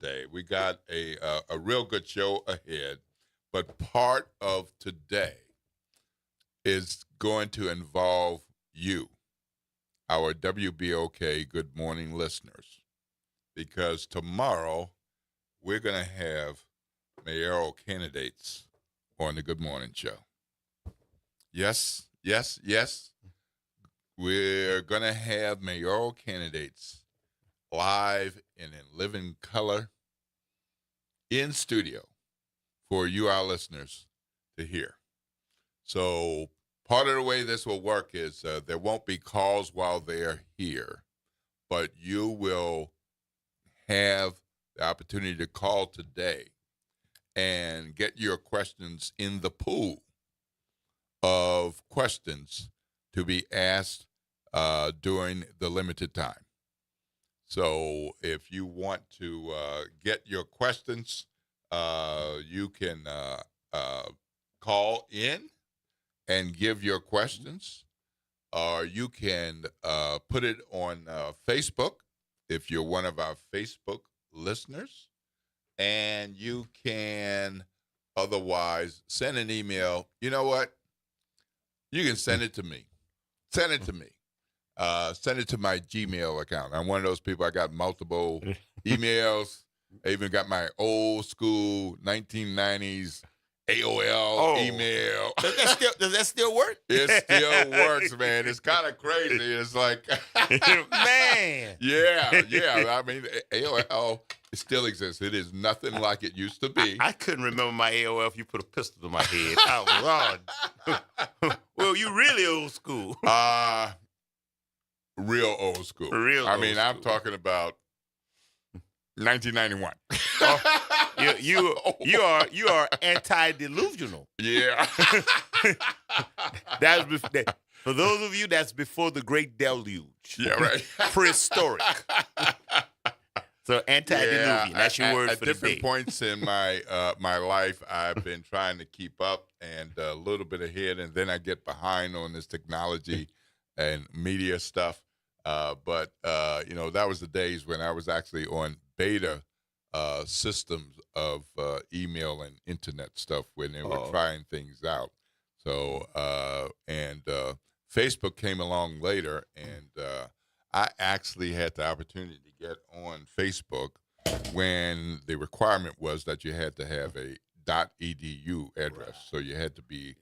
today. We got a real good show ahead, but part of today is going to involve you, our WBOK Good Morning listeners, because tomorrow we're going to have mayoral candidates on the Good Morning Show. Yes, yes, yes. We're going to have mayoral candidates live and in living color in studio for you, our listeners, to hear. So part of the way this will work is there won't be calls while they're here, but you will have the opportunity to call today and get your questions in the pool of questions to be asked during the limited time. So if you want to get your questions, you can call in and give your questions, or you can put it on Facebook if you're one of our Facebook listeners, and you can otherwise send an email. You know what? You can send it to me. Send it to me. Send it to my Gmail account. I'm one of those people. I got multiple emails. I even got my old school 1990s AOL email. Does that still work? It still works, man. It's kind of crazy. It's like, man. Yeah. I mean, AOL still exists. It is nothing like it used to be. I couldn't remember my AOL if you put a pistol to my head. Oh, Lord. Well, you really old school. Real old school. I'm talking about 1991. You are anti-delusional. Yeah. For those of you, that's before the Great Deluge. Yeah, right. Prehistoric. So anti-delusion. That's your word for the day. At different points in my my life, I've been trying to keep up and a little bit ahead, and then I get behind on this technology and media stuff. But that was the days when I was actually on beta systems of email and internet stuff when they were trying things out. So Facebook came along later, and I actually had the opportunity to get on Facebook when the requirement was that you had to have a .edu address. Right. So you had to be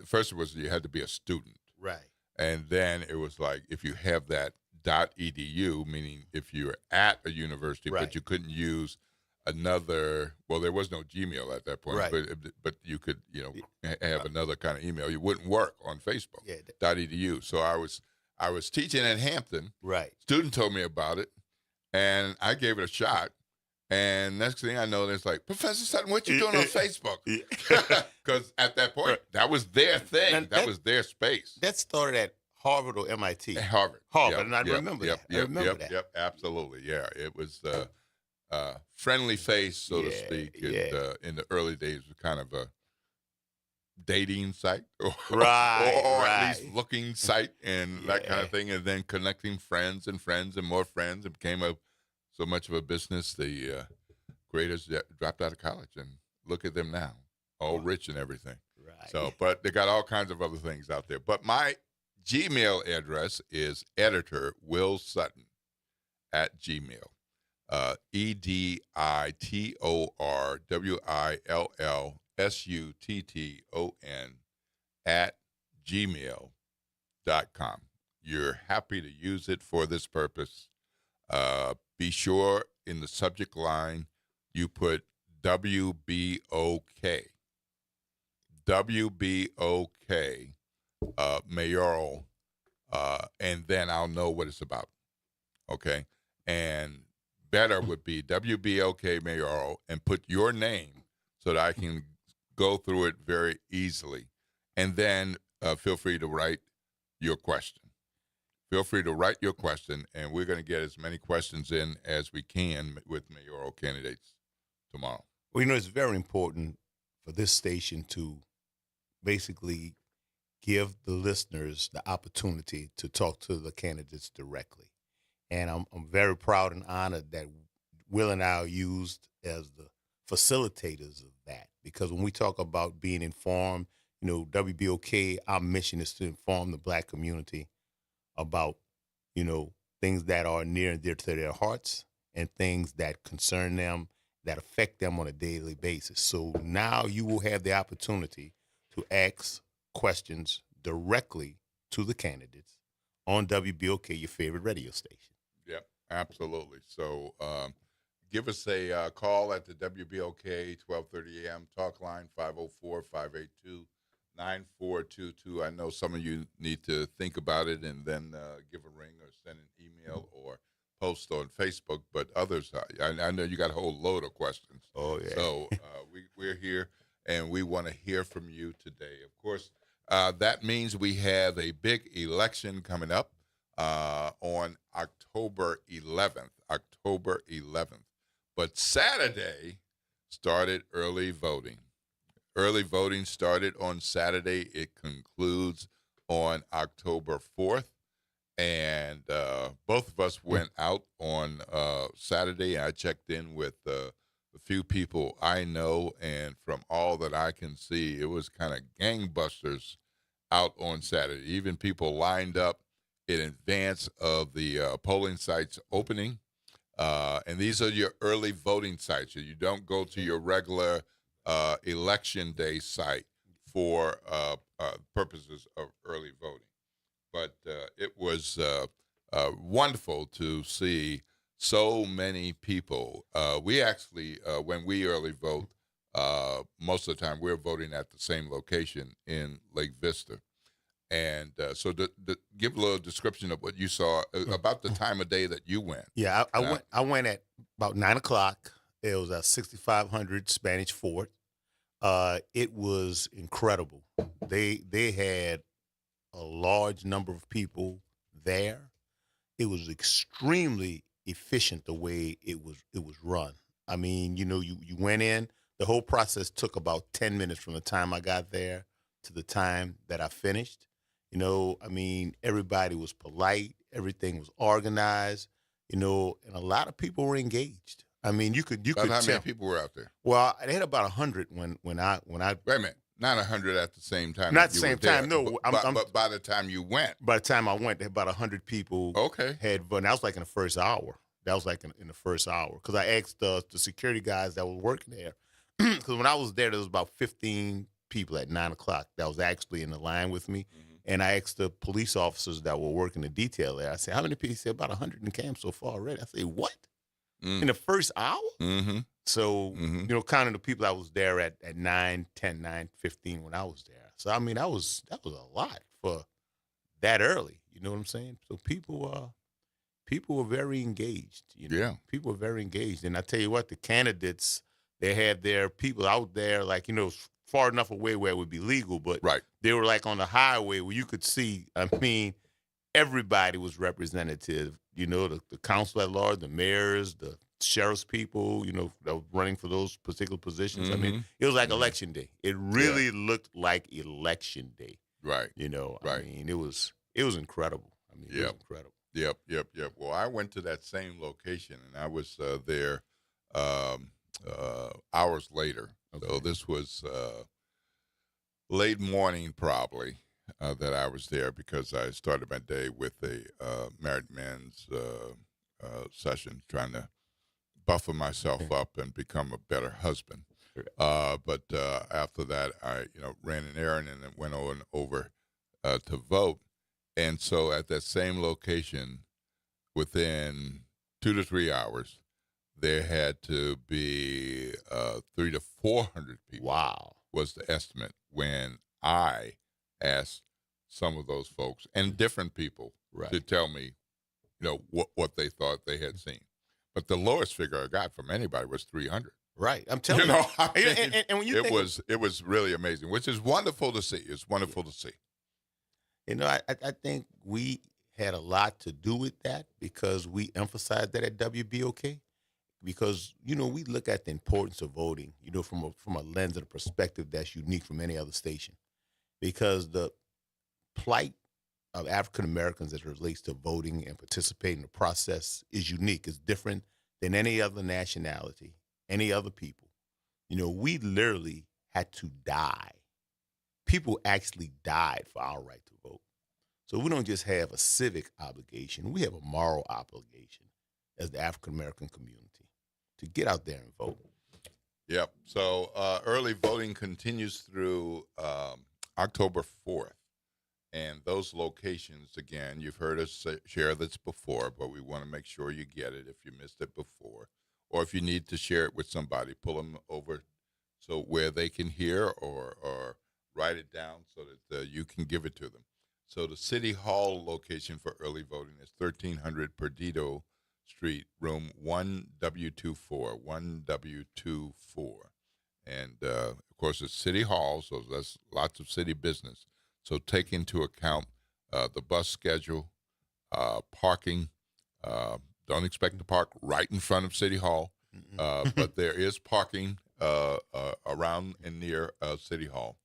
first it was you had to be a student. Right. And then it was like, if you have that .edu, meaning if you're at a university, right, but you couldn't use another, well, there was no Gmail at that point, right, but you could, have another kind of email. It wouldn't work on Facebook, yeah, .edu. So I was teaching at Hampton. Right. Student told me about it, and I gave it a shot. And next thing I know, it's like, Professor Sutton, what you doing on Facebook? Because at that point, that was their thing. That was their space. That started at Harvard or MIT? Harvard. And I remember that. I remember that. Yep, absolutely. Yeah, it was friendly face, so to speak. In the early days, it was kind of a dating site, or at least looking site, and that kind of thing. And then connecting friends and more friends. It became so much of a business. The graders dropped out of college, and look at them now, all rich and everything. Right. So, but they got all kinds of other things out there. But my Gmail address is editor Will Sutton at Gmail. EDITORWILLSUTTON at gmail.com. You're happy to use it for this purpose. Be sure in the subject line you put WBOK. WBOK mayoral, and then I'll know what it's about. Okay? And better would be WBOK mayoral and put your name so that I can go through it very easily. And then feel free to write your question. Feel free to write your question, and we're going to get as many questions in as we can with mayoral candidates tomorrow. Well, it's very important for this station to basically give the listeners the opportunity to talk to the candidates directly. And I'm very proud and honored that Will and I are used as the facilitators of that, because when we talk about being informed, WBOK, our mission is to inform the Black community about, things that are near and dear to their hearts and things that concern them, that affect them on a daily basis. So now you will have the opportunity to ask questions directly to the candidates on WBOK, your favorite radio station. Yep, absolutely. So give us a call at the WBOK 1230 AM talk line, 504-582-9422. I know some of you need to think about it and then give a ring or send an email or post on Facebook, but others, I know you got a whole load of questions. Oh, yeah. So we're here, and we want to hear from you today. Of course, that means we have a big election coming up on October 11th. October 11th. But Saturday started early voting. Early voting started on Saturday. It concludes on October 4th. And both of us went out on Saturday. I checked in with a few people I know, and from all that I can see, it was kind of gangbusters out on Saturday. Even people lined up in advance of the polling sites opening. And these are your early voting sites. You don't go to your regular election day site for purposes of early voting. But it was wonderful to see so many people. We actually, when we early vote, most of the time we're voting at the same location in Lake Vista. And so give a little description of what you saw about the time of day that you went. Yeah, I went at about 9 o'clock. It was a 6500 Spanish Fort. It was incredible. They had a large number of people there. It was extremely efficient the way it was run. I mean, you went in. The whole process took about 10 minutes from the time I got there to the time that I finished. I mean, everybody was polite. Everything was organized. And a lot of people were engaged. I mean, you could How tell. many people were out there? Well, they had about 100 when I. Wait a minute, not 100 at the same time. Not at the same time. No, but by the time you went, by the time I went, there about 100 people. Okay. Had voted. That was like in the first hour. That was like in the first hour, because I asked the security guys that were working there. Because when I was there was about 15 people at 9 o'clock that was actually in the line with me. Mm-hmm. And I asked the police officers that were working the detail there, I said, how many people? He said, about 100 in camp so far already. I said, what? In the first hour? Mm-hmm. So, counting the people that was there at 9, 10, 9, 15 when I was there. So, I mean, that was a lot for that early. You know what I'm saying? So people were very engaged. Yeah. People were very engaged. And I tell you what, the candidates, they had their people out there, like, far enough away where it would be legal, but right. They were like on the highway where you could see, I mean, everybody was representative, the council at large, the mayors, the sheriff's people, that were running for those particular positions. Mm-hmm. I mean, it was like election day. It really looked like election day. Right. I mean, it was incredible. I mean, it was incredible. Yep. Well, I went to that same location, and I was there hours later. Okay. So this was late morning probably that I was there, because I started my day with a married man's session, trying to buffer myself up and become a better husband. But after that, I ran an errand and then went on over to vote. And so at that same location, within 2 to 3 hours, there had to be 300 to 400 people. Wow. Was the estimate when I asked some of those folks and different people to tell me, what they thought they had seen. But the lowest figure I got from anybody was 300. Right. I'm telling you. I mean, and when you it was really amazing, which is wonderful to see. It's wonderful to see. I think we had a lot to do with that, because we emphasized that at WBOK. Because, we look at the importance of voting, from a lens and a perspective that's unique from any other station. Because the plight of African Americans as it relates to voting and participating in the process is unique. It's different than any other nationality, any other people. We literally had to die. People actually died for our right to vote. So we don't just have a civic obligation, we have a moral obligation as the African American community to get out there and vote. Yep. So early voting continues through October 4th. And those locations, again, you've heard us share this before, but we want to make sure you get it if you missed it before. Or if you need to share it with somebody, pull them over so where they can hear or write it down so that you can give it to them. So the City Hall location for early voting is 1300 Perdido Street, room 1W24, 1W24. And, of course, it's City Hall, so that's lots of city business. So take into account the bus schedule, parking. Don't expect to park right in front of City Hall, but there is parking around and near City Hall.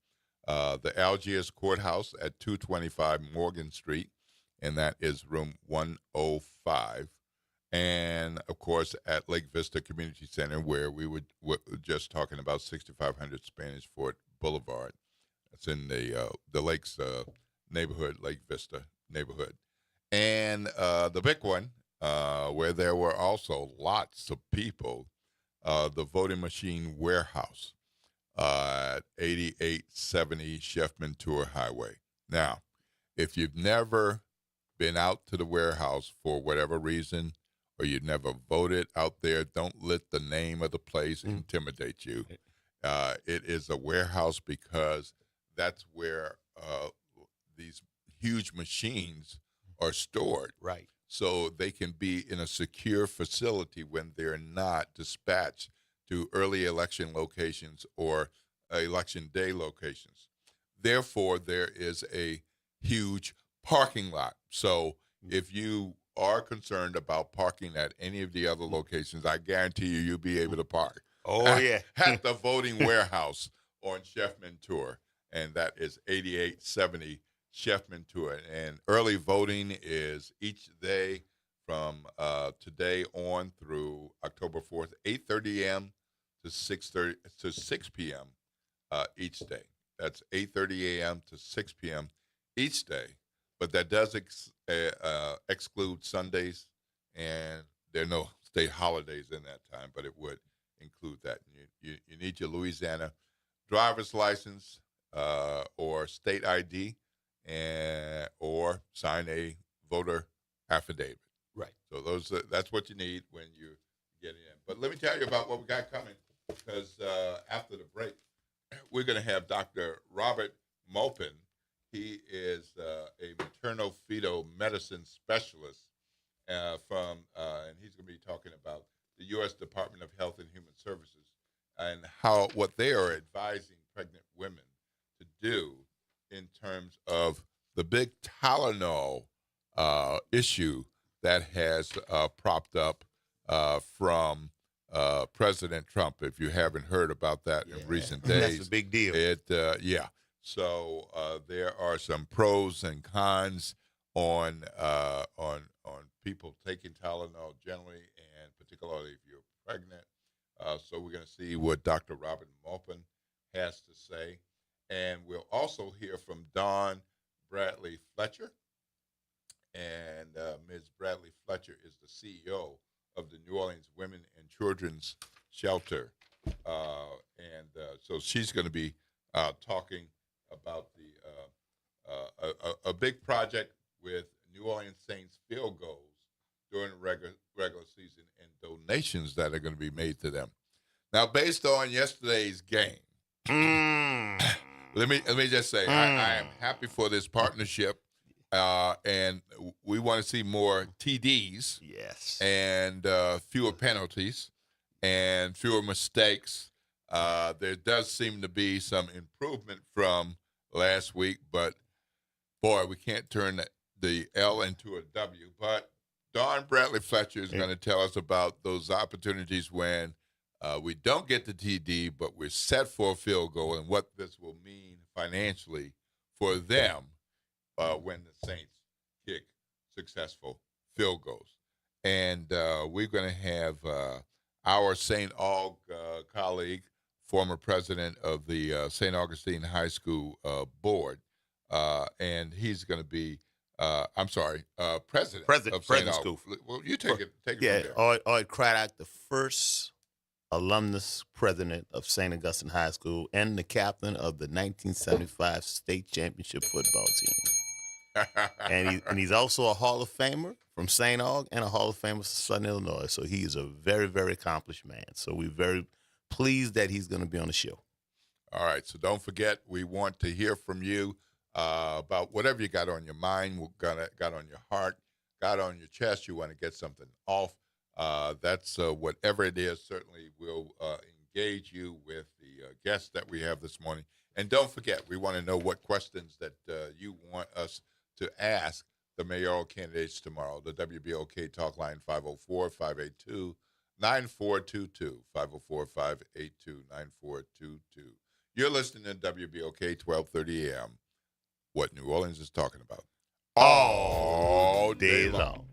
The Algiers Courthouse at 225 Morgan Street, and that is room 105. And, of course, at Lake Vista Community Center, where we were just talking about 6500 Spanish Fort Boulevard. It's in the Lakes neighborhood, Lake Vista neighborhood. And the big one, where there were also lots of people, the voting machine warehouse at 8870 Chef Mentor Highway. Now, if you've never been out to the warehouse for whatever reason, or you've never voted out there, don't let the name of the place intimidate you. It is a warehouse because that's where these huge machines are stored. Right. So they can be in a secure facility when they're not dispatched to early election locations or election day locations. Therefore, there is a huge parking lot. So if you are concerned about parking at any of the other locations, I guarantee you'll be able to park. Oh, yeah. At the voting warehouse on Chef Mentor, and that is 8870 Chef Mentor. And early voting is each day from today on through October 4th, 8:30 a.m. to 6 p.m. Each day. That's 8:30 a.m. to 6 p.m. each day. But that does exclude Sundays, and there are no state holidays in that time, but it would include that. You need your Louisiana driver's license or state ID, or sign a voter affidavit. Right. So that's what you need when you're getting in. But let me tell you about what we got coming, because after the break, we're going to have Dr. Robert Maupin. He is a maternal-fetal medicine specialist and he's going to be talking about the U.S. Department of Health and Human Services and what they are advising pregnant women to do in terms of the big Tylenol issue that has propped up from President Trump. If you haven't heard about that in recent days, that's a big deal. Yeah. So there are some pros and cons on people taking Tylenol generally, and particularly if you're pregnant. So we're going to see what Dr. Robert Maupin has to say, and we'll also hear from Dawn Bradley Fletcher. And Ms. Bradley Fletcher is the CEO of the New Orleans Women and Children's Shelter, so she's going to be talking about a big project with New Orleans Saints field goals during the regular season and donations that are going to be made to them. Now, based on yesterday's game, let me just say I am happy for this partnership, and we want to see more TDs, yes, and fewer penalties and fewer mistakes. There does seem to be some improvement from last week, but boy, we can't turn the L into a W. But Dawn Bradley Fletcher is going to tell us about those opportunities when we don't get the TD, but we're set for a field goal, and what this will mean financially for them when the Saints kick successful field goals. and we're going to have our St. Aug colleague, former president of the St. Augustine High School board, and he's going to be, president of St. Aug. School. Well, you take it from Yeah, there. Art Craddock, the first alumnus president of St. Augustine High School and the captain of the 1975 state championship football team. And he's also a Hall of Famer from St. Aug and a Hall of Famer from Southern Illinois. So he is a very, very accomplished man. So we're very pleased that he's going to be on the show. All right. So don't forget, we want to hear from you about whatever you got on your mind, got on your heart, got on your chest. You want to get something off. That's whatever it is. Certainly we'll engage you with the guests that we have this morning. And don't forget, we want to know what questions that you want us to ask the mayoral candidates tomorrow. The WBOK talk line 504-582-9422, 504-582-9422. You're listening to WBOK 1230 AM. What New Orleans is talking about all day long.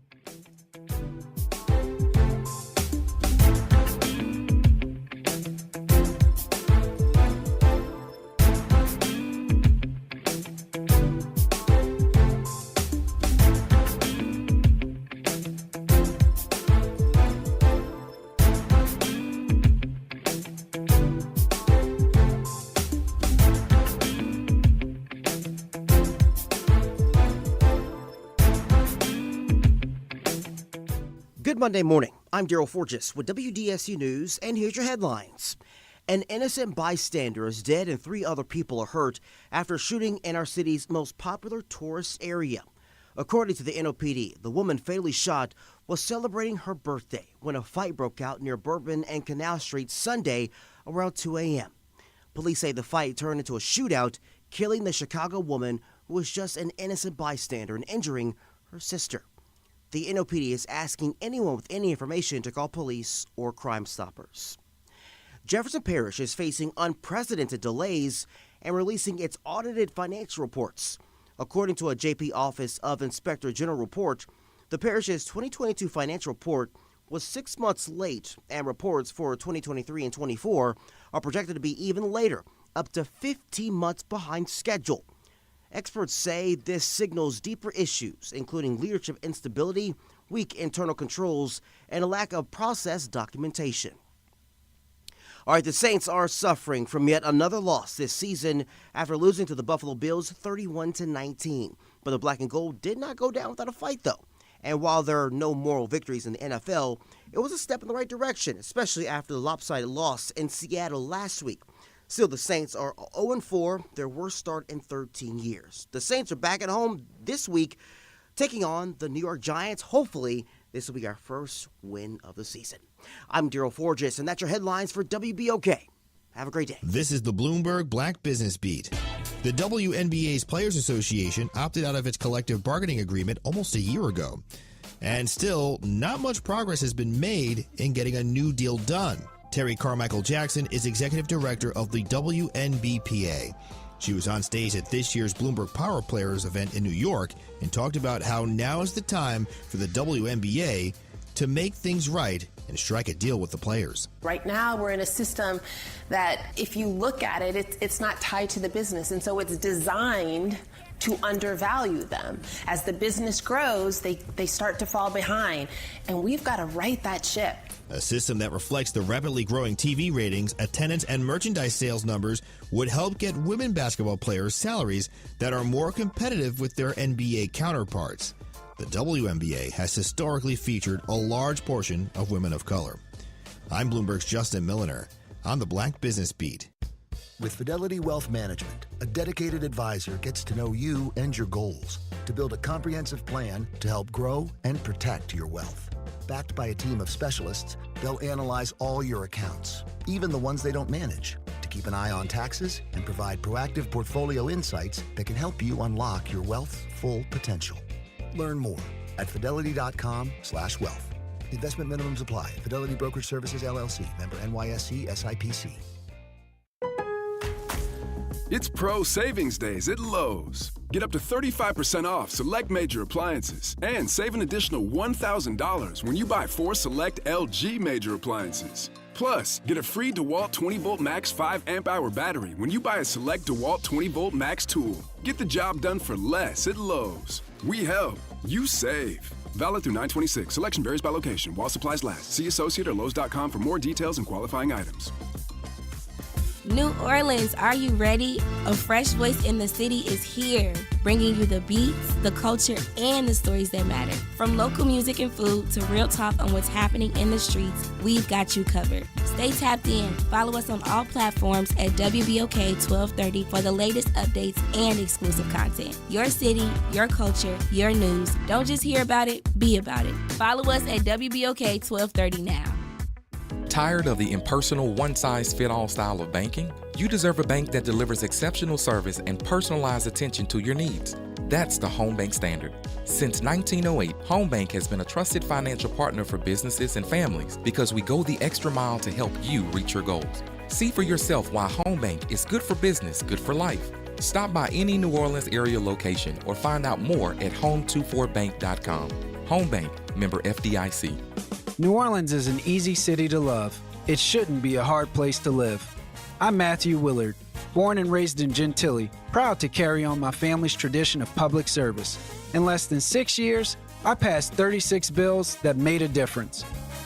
Good Monday morning. I'm Daryl Forges with WDSU News, and here's your headlines. An innocent bystander is dead and 3 other people are hurt after a shooting in our city's most popular tourist area. According to the NOPD, the woman fatally shot was celebrating her birthday when a fight broke out near Bourbon and Canal Street Sunday around 2 a.m. Police say the fight turned into a shootout, killing the Chicago woman who was just an innocent bystander and injuring her sister. The NOPD is asking anyone with any information to call police or Crime Stoppers. Jefferson Parish is facing unprecedented delays in releasing its audited financial reports. According to a JP Office of Inspector General report, the parish's 2022 financial report was 6 months late, and reports for 2023 and 24 are projected to be even later, up to 15 months behind schedule. Experts say this signals deeper issues, including leadership instability, weak internal controls, and a lack of process documentation. All right, the Saints are suffering from yet another loss this season after losing to the Buffalo Bills 31-19. But the Black and Gold did not go down without a fight, though. And while there are no moral victories in the NFL, it was a step in the right direction, especially after the lopsided loss in Seattle last week. Still, the Saints are 0-4, their worst start in 13 years. The Saints are back at home this week, taking on the New York Giants. Hopefully, this will be our first win of the season. I'm Daryl Forges, and that's your headlines for WBOK. Have a great day. This is the Bloomberg Black Business Beat. The WNBA's Players Association opted out of its collective bargaining agreement almost a year ago. And still, not much progress has been made in getting a new deal done. Terry Carmichael Jackson is executive director of the WNBPA. She was on stage at this year's Bloomberg Power Players event in New York and talked about how now is the time for the WNBA to make things right and strike a deal with the players. Right now, we're in a system that, if you look at it, it's not tied to the business, and so it's designed to undervalue them. As the business grows, they start to fall behind, and we've got to right that ship. A system that reflects the rapidly growing TV ratings, attendance, and merchandise sales numbers would help get women basketball players salaries that are more competitive with their NBA counterparts. The WNBA has historically featured a large portion of women of color. I'm Bloomberg's Justin Milliner on the Black Business Beat. With Fidelity Wealth Management, a dedicated advisor gets to know you and your goals to build a comprehensive plan to help grow and protect your wealth. Backed by a team of specialists, they'll analyze all your accounts, even the ones they don't manage, to keep an eye on taxes and provide proactive portfolio insights that can help you unlock your wealth's full potential. Learn more at fidelity.com/wealth. Investment minimums apply. Fidelity Brokerage Services, LLC. Member NYSE SIPC. It's Pro Savings Days at Lowe's. Get up to 35% off select major appliances and save an additional $1,000 when you buy 4 select LG major appliances. Plus, get a free DeWalt 20-volt max 5 amp-hour battery when you buy a select DeWalt 20-volt max tool. Get the job done for less at Lowe's. We help, you save. Valid through 9/26. Selection varies by location while supplies last. See associate or Lowe's.com for more details and qualifying items. New Orleans, are you ready? A fresh voice in the city is here, bringing you the beats, the culture, and the stories that matter. From local music and food to real talk on what's happening in the streets, we've got you covered. Stay tapped in. Follow us on all platforms at WBOK 1230 for the latest updates and exclusive content. Your city, your culture, your news. Don't just hear about it, be about it. Follow us at WBOK 1230 now. Tired of the impersonal, one-size-fit-all style of banking? You deserve a bank that delivers exceptional service and personalized attention to your needs. That's the Home Bank Standard. Since 1908, Home Bank has been a trusted financial partner for businesses and families because we go the extra mile to help you reach your goals. See for yourself why Home Bank is good for business, good for life. Stop by any New Orleans area location or find out more at home24bank.com. Home Bank, member FDIC. New Orleans is an easy city to love. It shouldn't be a hard place to live. I'm Matthew Willard, born and raised in Gentilly, proud to carry on my family's tradition of public service. In less than 6 years, I passed 36 bills that made a difference.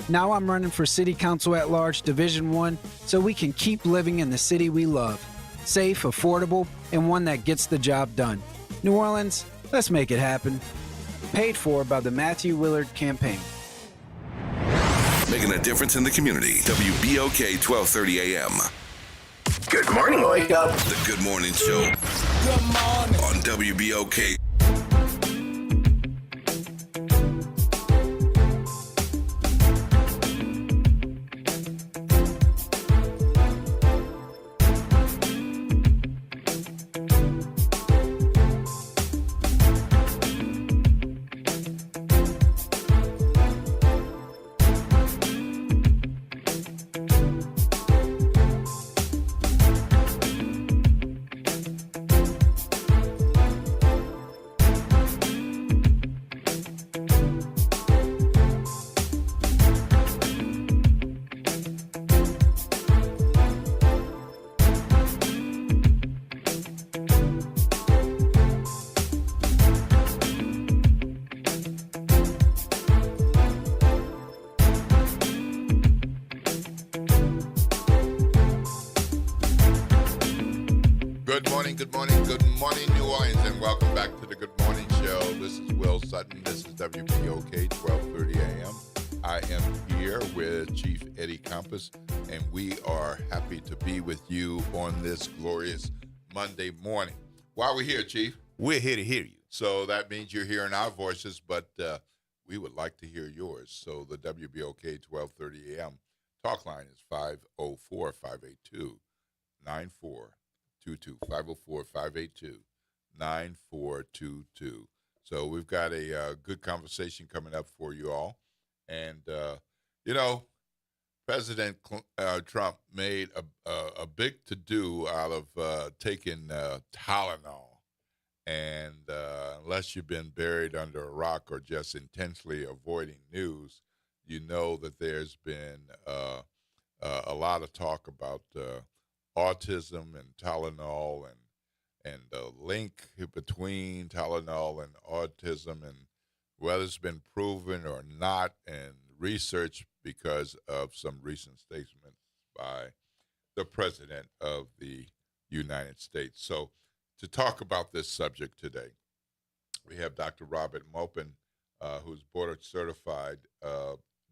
Now I'm running for City Council at Large Division 1 so we can keep living in the city we love. Safe, affordable, and one that gets the job done. New Orleans, let's make it happen. Paid for by the Matthew Willard Campaign. Making a difference in the community. WBOK 1230 AM. Good morning, wake up. The Good Morning Show. Good morning. On WBOK. Good morning, New Orleans, and welcome back to the Good Morning Show. This is Will Sutton. This is WBOK 1230 AM. I am here with Chief Eddie Compass, and we are happy to be with you on this glorious Monday morning. Why are we here, Chief? We're here to hear you. So that means you're hearing our voices, but we would like to hear yours. So the WBOK 1230 AM talk line is 504-582-9422, 504-582-9422. So we've got a good conversation coming up for you all. And, President Trump made a big to-do out of taking Tylenol. And unless you've been buried under a rock or just intensely avoiding news, you know that there's been a lot of talk about autism and Tylenol and the link between Tylenol and autism and whether it's been proven or not, and research because of some recent statements by the President of the United States. So to talk about this subject today, we have Dr. Robert Maupin, who's board-certified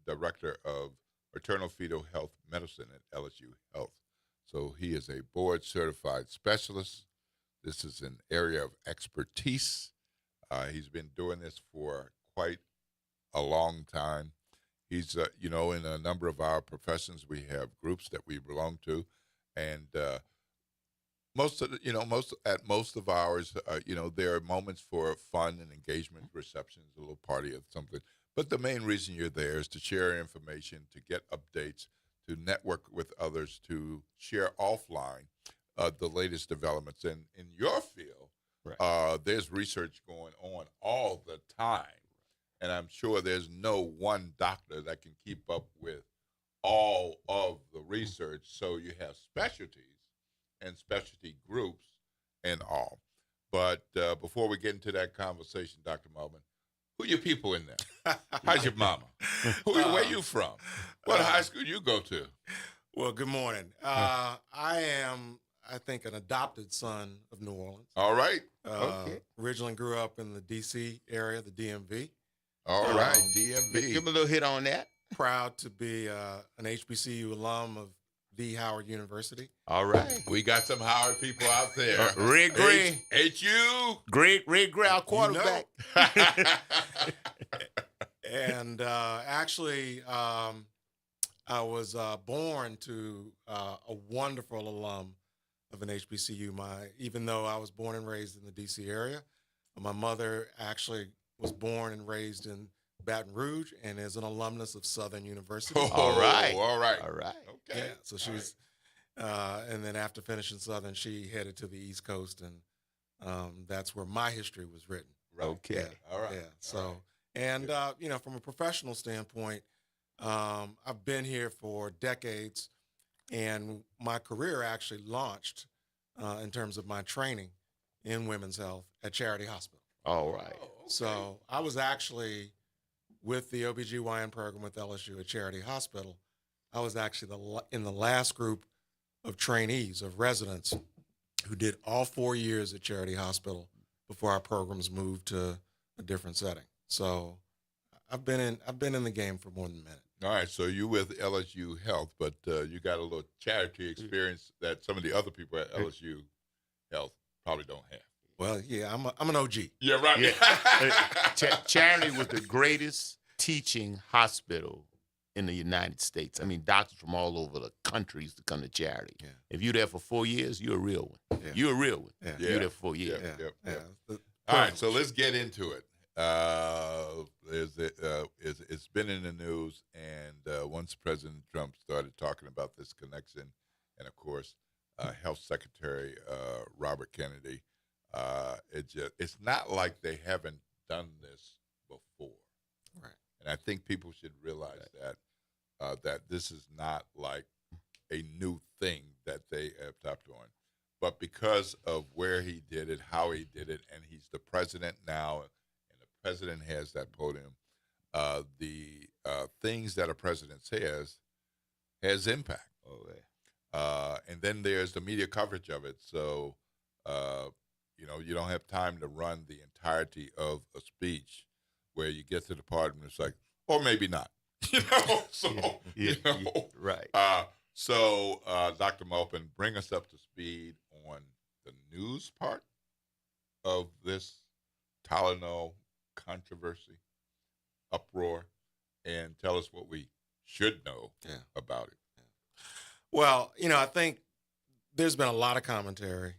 Director of Maternal-Fetal Health Medicine at LSU Health. So he is a board-certified specialist. This is an area of expertise. He's been doing this for quite a long time. He's, in a number of our professions, we have groups that we belong to, and most of ours, there are moments for fun and engagement, receptions, a little party or something. But the main reason you're there is to share information, to get updates, to network with others, to share offline the latest developments. And in your field, there's research going on all the time. And I'm sure there's no one doctor that can keep up with all of the research. So you have specialties and specialty groups and all. But before we get into that conversation, Dr. Melvin, who your people in there? How's your mama? Where you from? What high school you go to? Well, good morning. I am, I think, an adopted son of New Orleans. All right. Originally grew up in the D.C. area, the DMV. All right, DMV. Give him a little hit on that. Proud to be an HBCU alum of the Howard University. All right. We got some Howard people out there. Red Gray. HU. Great Red Gray, our quarterback. And actually, I was born to a wonderful alum of an HBCU. Even though I was born and raised in the D.C. area, my mother actually was born and raised in Baton Rouge and is an alumnus of Southern University. All right. Okay. Yeah, so she's, and then after finishing Southern, she headed to the East Coast, and that's where my history was written. Right. Okay. Yeah. All right. Yeah. So, all right. and you know, from a professional standpoint, I've been here for decades, and my career actually launched in terms of my training in women's health at Charity Hospital. All right. Oh, okay. So I was actually with the OBGYN program with LSU at Charity Hospital. I was actually in the last group of trainees, of residents, who did all 4 years at Charity Hospital before our programs moved to a different setting. So I've been in the game for more than a minute. All right, so you with LSU Health, but you got a little charity experience that some of the other people at LSU Health probably don't have. Well, yeah, I'm an OG. Yeah, right. Yeah. Charity was the greatest teaching hospital in the United States. I mean, doctors from all over the country used to come to Charity. Yeah. If you're there for 4 years, you're a real one. Yeah. You're a real one. Yeah. You're there for 4 years. Yeah. All right, so let's get into it. It's been in the news, and once President Trump started talking about this connection, and of course, Health Secretary Robert Kennedy, it's not like they haven't done this before. Right. And I think people should realize that this is not like a new thing that they have tapped on. But because of where he did it, how he did it, and he's the president now, and the president has that podium, the things that a president says has impact. And then there's the media coverage of it. So, you don't have time to run the entirety of a speech where you get to the part and it's like, or maybe not. Right. So, Dr. Maupin, bring us up to speed on the news part of this Tylenol controversy, uproar, and tell us what we should know about it. Well, I think there's been a lot of commentary.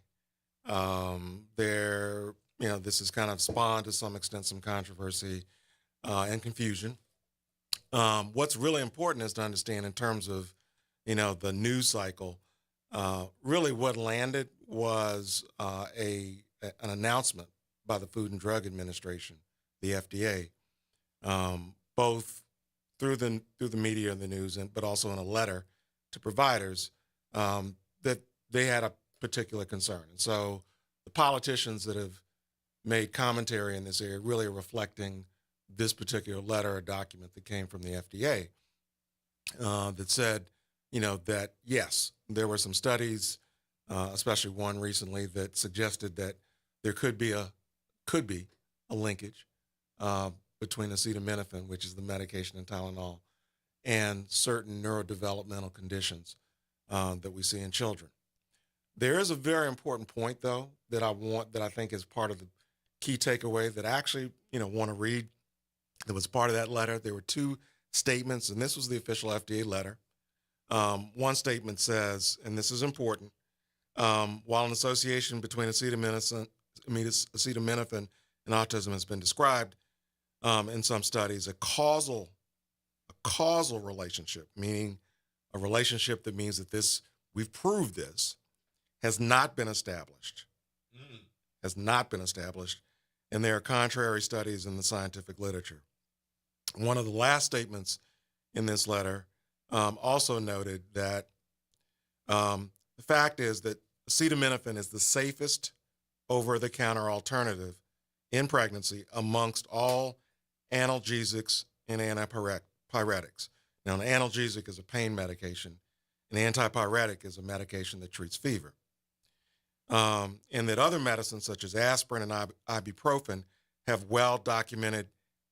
This has kind of spawned to some extent some controversy and confusion. What's really important is to understand in terms of, the news cycle, really what landed was an announcement by the Food and Drug Administration, the FDA, both through the media and the news, but also in a letter to providers that they had a particular concern. And so the politicians that have made commentary in this area really are reflecting this particular letter or document that came from the FDA that said, that yes, there were some studies, especially one recently, that suggested that there could be a linkage between acetaminophen, which is the medication in Tylenol, and certain neurodevelopmental conditions that we see in children. There is a very important point, though, that I think is part of the key takeaway that I actually, want to read. That was part of that letter. There were two statements, and this was the official FDA letter. One statement says, and this is important, while an association between acetaminophen and autism has been described in some studies, a causal relationship, meaning a relationship that means that we've proved this, has not been established. Has not been established, and there are contrary studies in the scientific literature. One of the last statements in this letter also noted that the fact is that acetaminophen is the safest over-the-counter alternative in pregnancy amongst all analgesics and antipyretics. Now, an analgesic is a pain medication. An antipyretic is a medication that treats fever. And that other medicines such as aspirin and ibuprofen have well-documented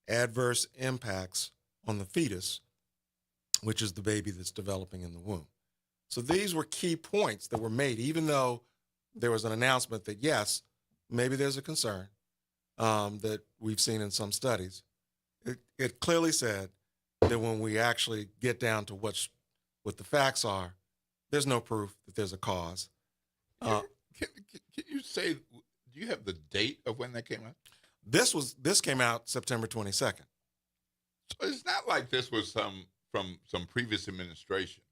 adverse impacts on the fetus, which is the baby that's developing in the womb. So these were key points that were made, even though there was an announcement that, yes, maybe there's a concern that we've seen in some studies. It clearly said that when we actually get down to what the facts are, there's no proof that there's a cause. Can you say, do you have the date of when that came out? This came out September 22nd. So it's not like this was from some previous administration.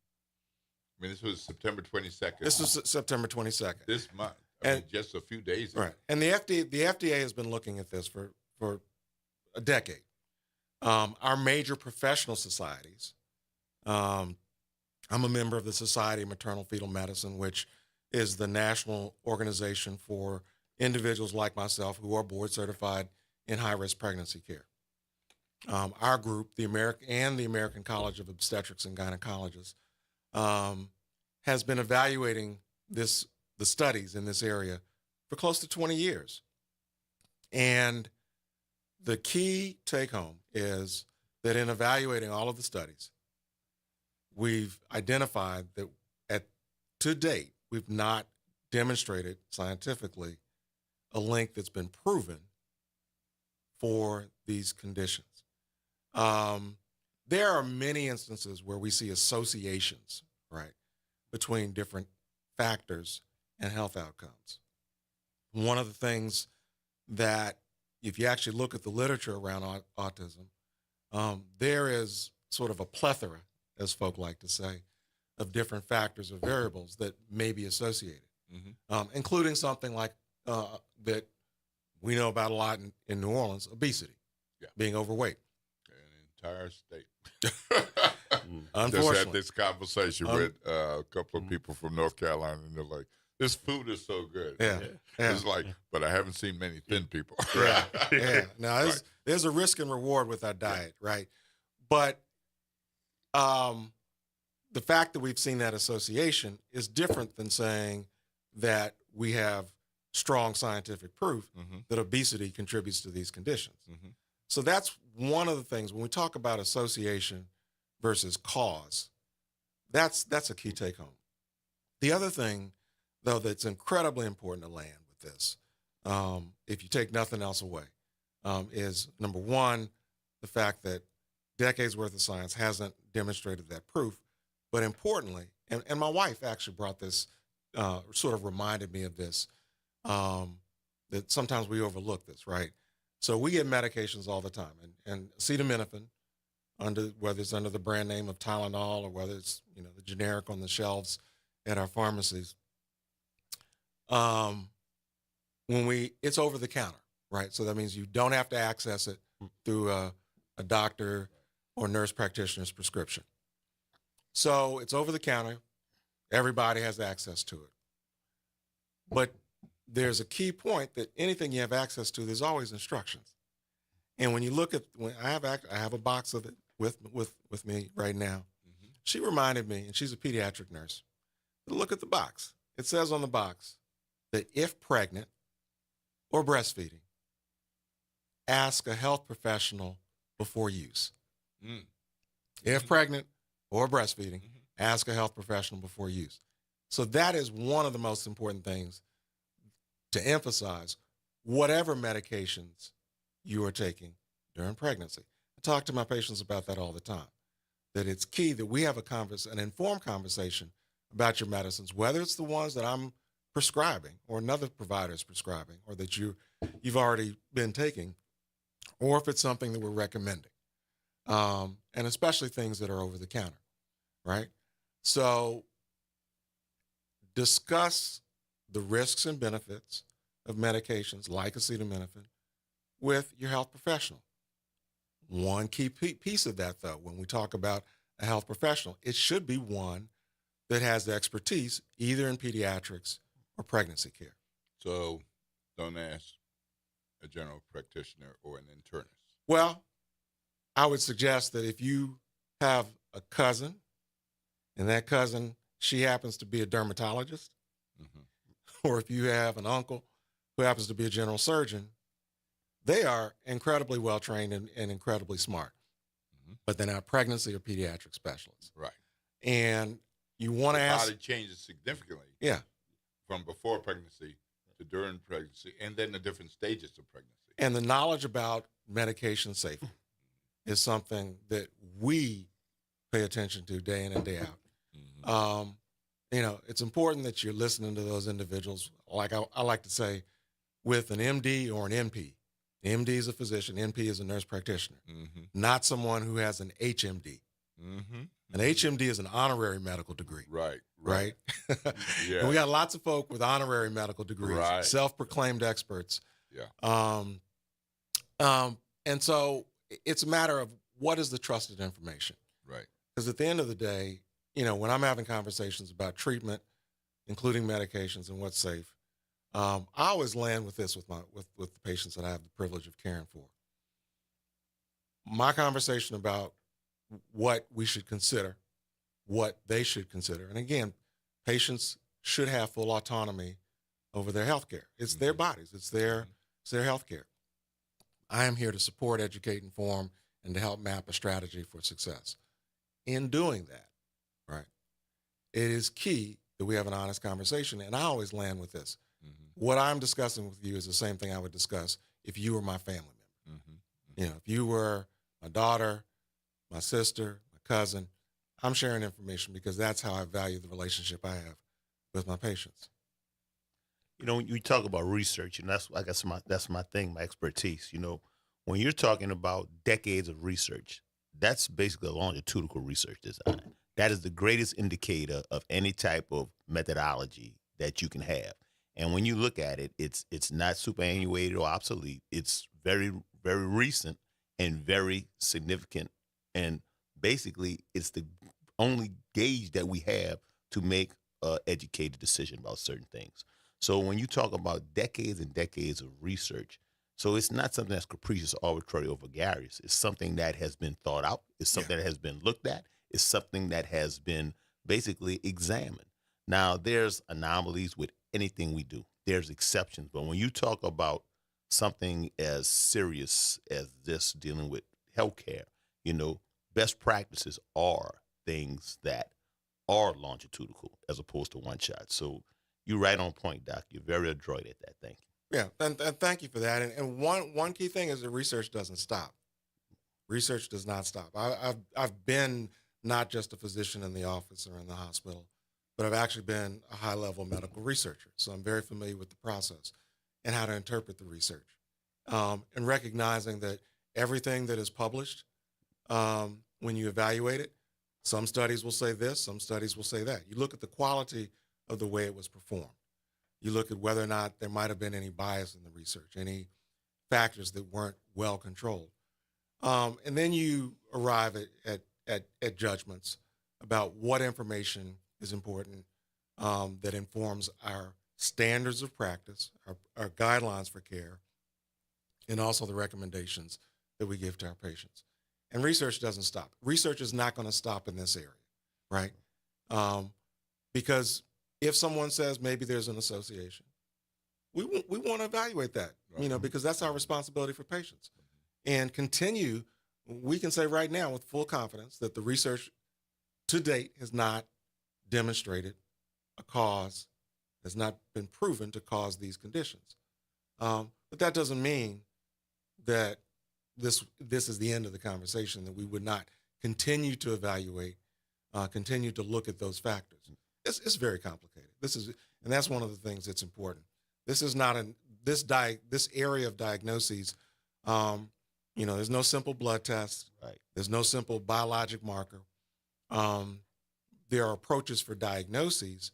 I mean, this was September 22nd. This was September 22nd. This month. I mean, just a few days ago. Right. And the FDA has been looking at this for a decade. Our major professional societies, I'm a member of the Society of Maternal Fetal Medicine, which is the national organization for individuals like myself who are board certified in high-risk pregnancy care. Our group, the American College of Obstetrics and Gynecologists, has been evaluating the studies in this area for close to 20 years. And the key take-home is that in evaluating all of the studies, we've identified that to date, we've not demonstrated scientifically a link that's been proven for these conditions. There are many instances where we see associations, right, between different factors and health outcomes. One of the things that, if you actually look at the literature around autism, there is sort of a plethora, as folk like to say, of different factors or variables that may be associated, including something like that we know about a lot in New Orleans, obesity, being overweight. An entire state. Unfortunately. Just had this conversation with a couple of people from North Carolina, and they're like, this food is so good. Yeah. It's like, but I haven't seen many thin people. Yeah. Now, there's a risk and reward with our diet, right? But the fact that we've seen that association is different than saying that we have strong scientific proof that obesity contributes to these conditions. So that's one of the things when we talk about association versus cause, that's a key take home. The other thing, though, that's incredibly important to land with this, if you take nothing else away, is number one, the fact that decades worth of science hasn't demonstrated that proof. But importantly, and my wife actually brought this, sort of reminded me of this, that sometimes we overlook this, right? So we get medications all the time, and acetaminophen, whether it's under the brand name of Tylenol or whether it's the generic on the shelves at our pharmacies, it's over the counter, right? So that means you don't have to access it through a doctor or nurse practitioner's prescription. So it's over the counter. Everybody has access to it. But there's a key point that anything you have access to, there's always instructions. And when you look at, I have a box of it with me right now. She reminded me, and she's a pediatric nurse, to look at the box. It says on the box that if pregnant or breastfeeding, ask a health professional before use. If pregnant or breastfeeding, ask a health professional before use. So that is one of the most important things to emphasize, whatever medications you are taking during pregnancy. I talk to my patients about that all the time, that it's key that we have an informed conversation about your medicines, whether it's the ones that I'm prescribing or another provider is prescribing or that you've already been taking, or if it's something that we're recommending, and especially things that are over the counter, right? So discuss the risks and benefits of medications like acetaminophen with your health professional. One key piece of that, though, when we talk about a health professional, it should be one that has the expertise either in pediatrics or pregnancy care. So don't ask a general practitioner or an internist. Well, I would suggest that if you have a cousin and that cousin, she happens to be a dermatologist, or if you have an uncle who happens to be a general surgeon, they are incredibly well-trained and incredibly smart, but they're not pregnancy or pediatric specialists. Right. And you want to ask. The body changes significantly. Yeah. From before pregnancy to during pregnancy, and then the different stages of pregnancy. And the knowledge about medication safety is something that we pay attention to day in and day out. You know, it's important that you're listening to those individuals. Like I like to say, with an MD or an NP. MD is a physician, NP is a nurse practitioner, not someone who has an HMD. An HMD is an honorary medical degree. Right. Yeah. And we got lots of folk with honorary medical degrees, self-proclaimed experts. Yeah. And so it's a matter of what is the trusted information. Right. Because at the end of the day, you know, when I'm having conversations about treatment, including medications and what's safe, I always land with this with the patients that I have the privilege of caring for. My conversation about what we should consider, what they should consider, and again, patients should have full autonomy over their health care. It's their bodies. It's their health care. I am here to support, educate, inform, and to help map a strategy for success. In doing that, right, it is key that we have an honest conversation, and I always land with this. What I'm discussing with you is the same thing I would discuss if you were my family member. You know, if you were my daughter, my sister, my cousin, I'm sharing information because that's how I value the relationship I have with my patients. You know, you talk about research, and that's, I guess, that's my thing, my expertise. You know, when you're talking about decades of research, that's basically a longitudinal research design. That is the greatest indicator of any type of methodology that you can have. And when you look at it, it's not superannuated or obsolete. It's very, very recent and very significant. And basically, it's the only gauge that we have to make an educated decision about certain things. So when you talk about decades and decades of research, so it's not something that's capricious, arbitrary, or gregarious. It's something that has been thought out. It's something that has been looked at. It's something that has been basically examined. Now, there's anomalies with anything we do. There's exceptions. But when you talk about something as serious as this dealing with healthcare, you know, best practices are things that are longitudinal as opposed to one shot. So you're right on point, Doc. You're very adroit at that. Thank you. Yeah, and thank you for that. And one key thing is that research doesn't stop. Research does not stop. I've been not just a physician in the office or in the hospital, but I've actually been a high-level medical researcher. So I'm very familiar with the process and how to interpret the research. And recognizing that everything that is published, when you evaluate it, some studies will say this, some studies will say that. You look at the quality of the way it was performed. You look at whether or not there might have been any bias in the research, any factors that weren't well controlled. And then you arrive at judgments about what information is important that informs our standards of practice, our guidelines for care, and also the recommendations that we give to our patients. And research doesn't stop. Research is not going to stop in this area, right? Because if someone says maybe there's an association, we want to evaluate that, you know, because that's our responsibility for patients. And we can say right now with full confidence that the research to date has not demonstrated a cause, has not been proven to cause these conditions. But that doesn't mean that this is the end of the conversation, that we would not continue to evaluate, continue to look at those factors. It's very complicated. And that's one of the things that's important. This is not this area of diagnoses. You know, there's no simple blood test. Right. There's no simple biologic marker. There are approaches for diagnoses,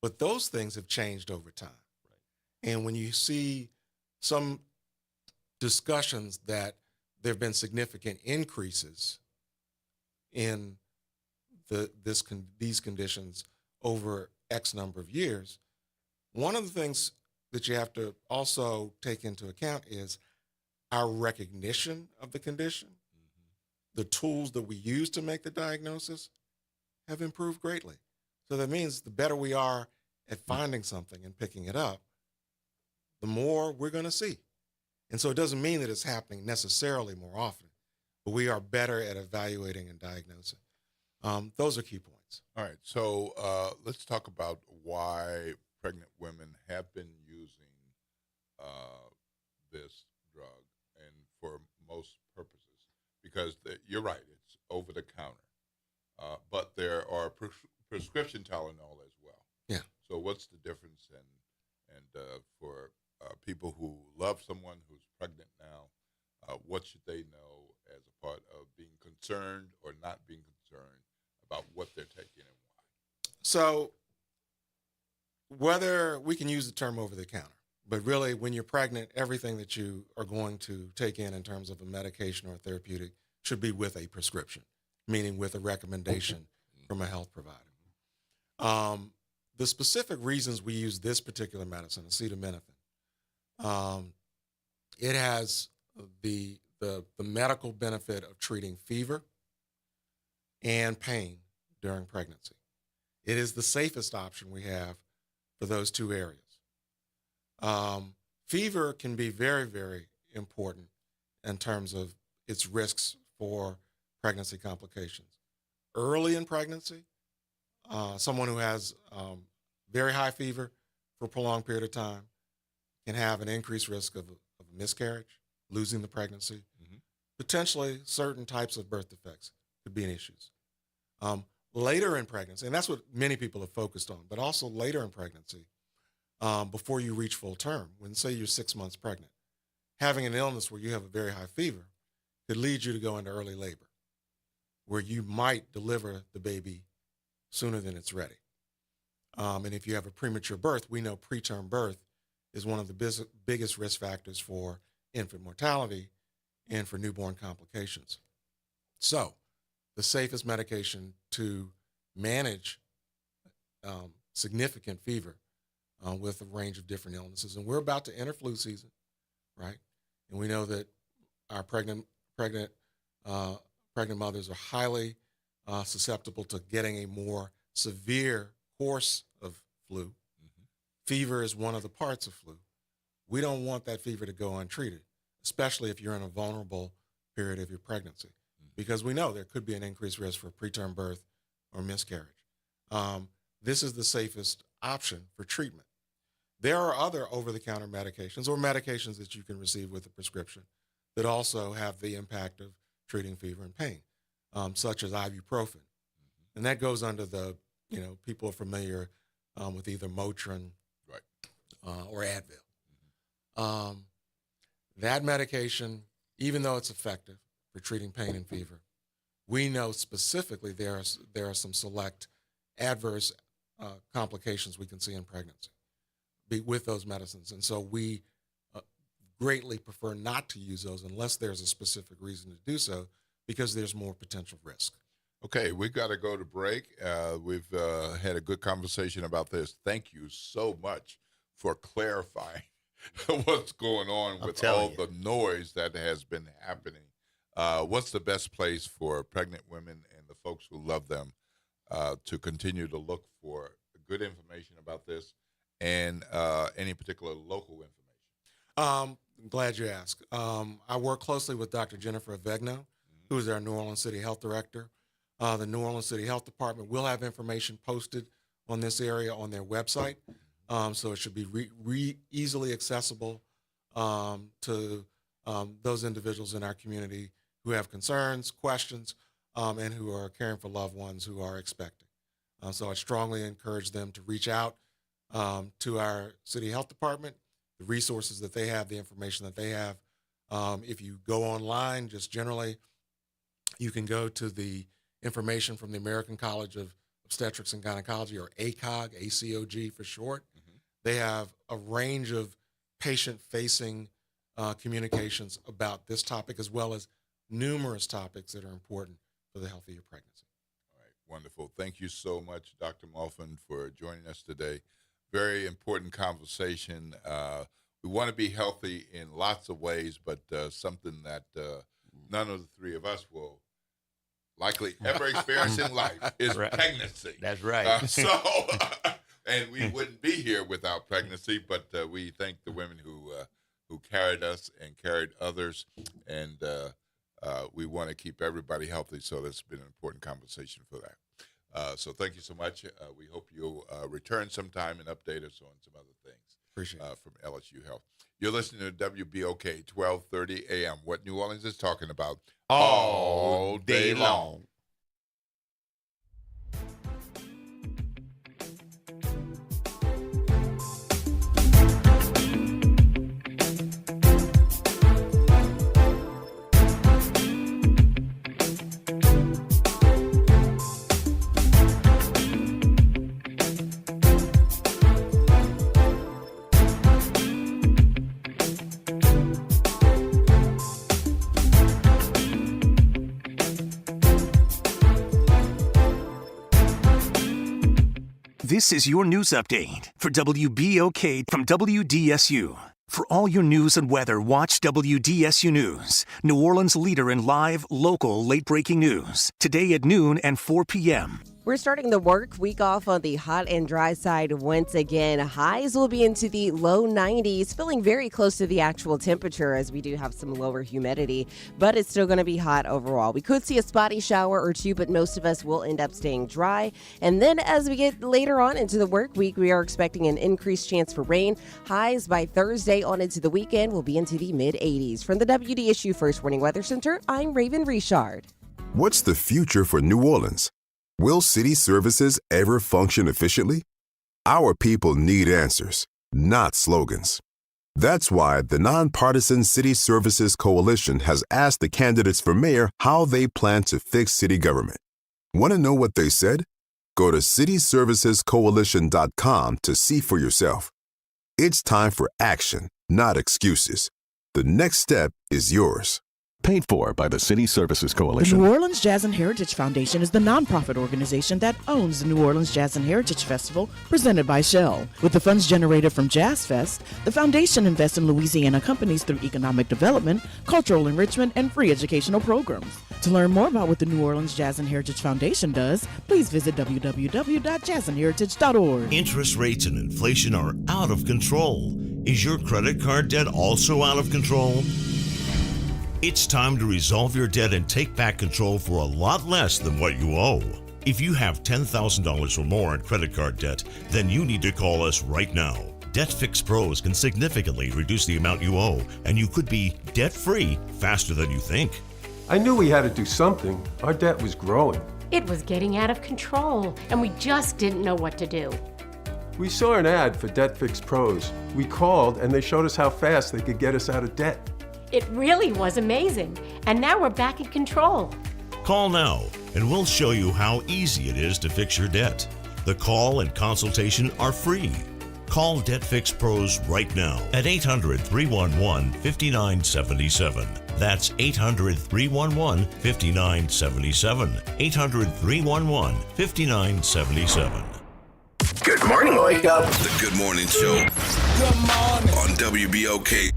But those things have changed over time. Right. And when you see some discussions that there have been significant increases in these conditions over X number of years, one of the things that you have to also take into account is our recognition of the condition. The tools that we use to make the diagnosis have improved greatly. So that means the better we are at finding something and picking it up, the more we're going to see. And so it doesn't mean that it's happening necessarily more often, but we are better at evaluating and diagnosing. Those are key points. All right. So let's talk about why pregnant women have been using this drug and for most purposes. Because you're right, it's over the counter. But there are prescription Tylenol as well. Yeah. So what's the difference? And for people who love someone who's pregnant now, what should they know as a part of being concerned or not being concerned about what they're taking and why? So whether we can use the term over the counter, but really when you're pregnant, everything that you are going to take in terms of a medication or a therapeutic should be with a prescription, meaning with a recommendation from a health provider. The specific reasons we use this particular medicine, acetaminophen, it has the medical benefit of treating fever and pain during pregnancy. It is the safest option we have for those two areas. Fever can be very, very important in terms of its risks for pregnancy complications. Early in pregnancy, someone who has very high fever for a prolonged period of time can have an increased risk of a miscarriage, losing the pregnancy. Potentially, certain types of birth defects could be an issue. Later in pregnancy, and that's what many people have focused on, but also later in pregnancy, before you reach full term, when say you're 6 months pregnant, having an illness where you have a very high fever could lead you to go into early labor, where you might deliver the baby sooner than it's ready. And if you have a premature birth, we know preterm birth is one of the biggest risk factors for infant mortality and for newborn complications. So the safest medication to manage significant fever with a range of different illnesses. And we're about to enter flu season, right? And we know that our pregnant mothers are highly susceptible to getting a more severe course of flu. Fever is one of the parts of flu. We don't want that fever to go untreated, especially if you're in a vulnerable period of your pregnancy, because we know there could be an increased risk for preterm birth or miscarriage. This is the safest option for treatment. There are other over-the-counter medications or medications that you can receive with a prescription that also have the impact of treating fever and pain, such as ibuprofen. And that goes under the, people are familiar with either Motrin or Advil. That medication, even though it's effective for treating pain and fever, we know specifically there are some select adverse complications we can see in pregnancy with those medicines. And so we greatly prefer not to use those unless there's a specific reason to do so, because there's more potential risk. Okay, we've got to go to break. We've had a good conversation about this. Thank you so much for clarifying what's going on with all the noise that has been happening. What's the best place for pregnant women and the folks who love them to continue to look for good information about this and any particular local information? I'm glad you asked. I work closely with Dr. Jennifer Avegno, who is our New Orleans City Health Director. The New Orleans City Health Department will have information posted on this area on their website, so it should be easily accessible to those individuals in our community who have concerns, questions, and who are caring for loved ones who are expecting. So I strongly encourage them to reach out to our City Health Department, the resources that they have, the information that they have. If you go online, just generally, you can go to the information from the American College of Obstetrics and Gynecology, or ACOG, ACOG for short. They have a range of patient-facing communications about this topic, as well as numerous topics that are important for the health of your pregnancy. All right, wonderful. Thank you so much, Dr. Muffin, for joining us today. Very important conversation. We want to be healthy in lots of ways, but something that none of the three of us will likely ever experience in life is pregnancy. That's right. And we wouldn't be here without pregnancy, but we thank the women who carried us and carried others, and we want to keep everybody healthy, so that's been an important conversation for that. So thank you so much. We hope you'll return sometime and update us on some other things. Appreciate it. From LSU Health. You're listening to WBOK 1230 AM, what New Orleans is talking about all day long. This is your news update for WBOK from WDSU. For all your news and weather, watch WDSU News, New Orleans' leader in live, local, late-breaking news. Today at noon and 4 p.m. We're starting the work week off on the hot and dry side once again. Highs will be into the low 90s, feeling very close to the actual temperature as we do have some lower humidity, but it's still going to be hot overall. We could see a spotty shower or two, but most of us will end up staying dry. And then as we get later on into the work week, we are expecting an increased chance for rain. Highs by Thursday on into the weekend will be into the mid-80s. From the WDSU First Warning Weather Center, I'm Raven Richard. What's the future for New Orleans? Will city services ever function efficiently? Our people need answers, not slogans. That's why the Nonpartisan City Services Coalition has asked the candidates for mayor how they plan to fix city government. Want to know what they said? Go to cityservicescoalition.com to see for yourself. It's time for action, not excuses. The next step is yours. Paid for by the City Services Coalition. The New Orleans Jazz and Heritage Foundation is the nonprofit organization that owns the New Orleans Jazz and Heritage Festival, presented by Shell. With the funds generated from Jazz Fest, the foundation invests in Louisiana companies through economic development, cultural enrichment, and free educational programs. To learn more about what the New Orleans Jazz and Heritage Foundation does, please visit www.jazzandheritage.org. Interest rates and inflation are out of control. Is your credit card debt also out of control? It's time to resolve your debt and take back control for a lot less than what you owe. If you have $10,000 or more in credit card debt, then you need to call us right now. Debt Fix Pros can significantly reduce the amount you owe, and you could be debt-free faster than you think. I knew we had to do something. Our debt was growing. It was getting out of control, and we just didn't know what to do. We saw an ad for Debt Fix Pros. We called, and they showed us how fast they could get us out of debt. It really was amazing, and now we're back in control. Call now, and we'll show you how easy it is to fix your debt. The call and consultation are free. Call Debt Fix Pros right now at 800-311-5977. That's 800-311-5977. 800-311-5977. Good morning, Wake Up. The Good Morning Show. Good morning. On WBOK.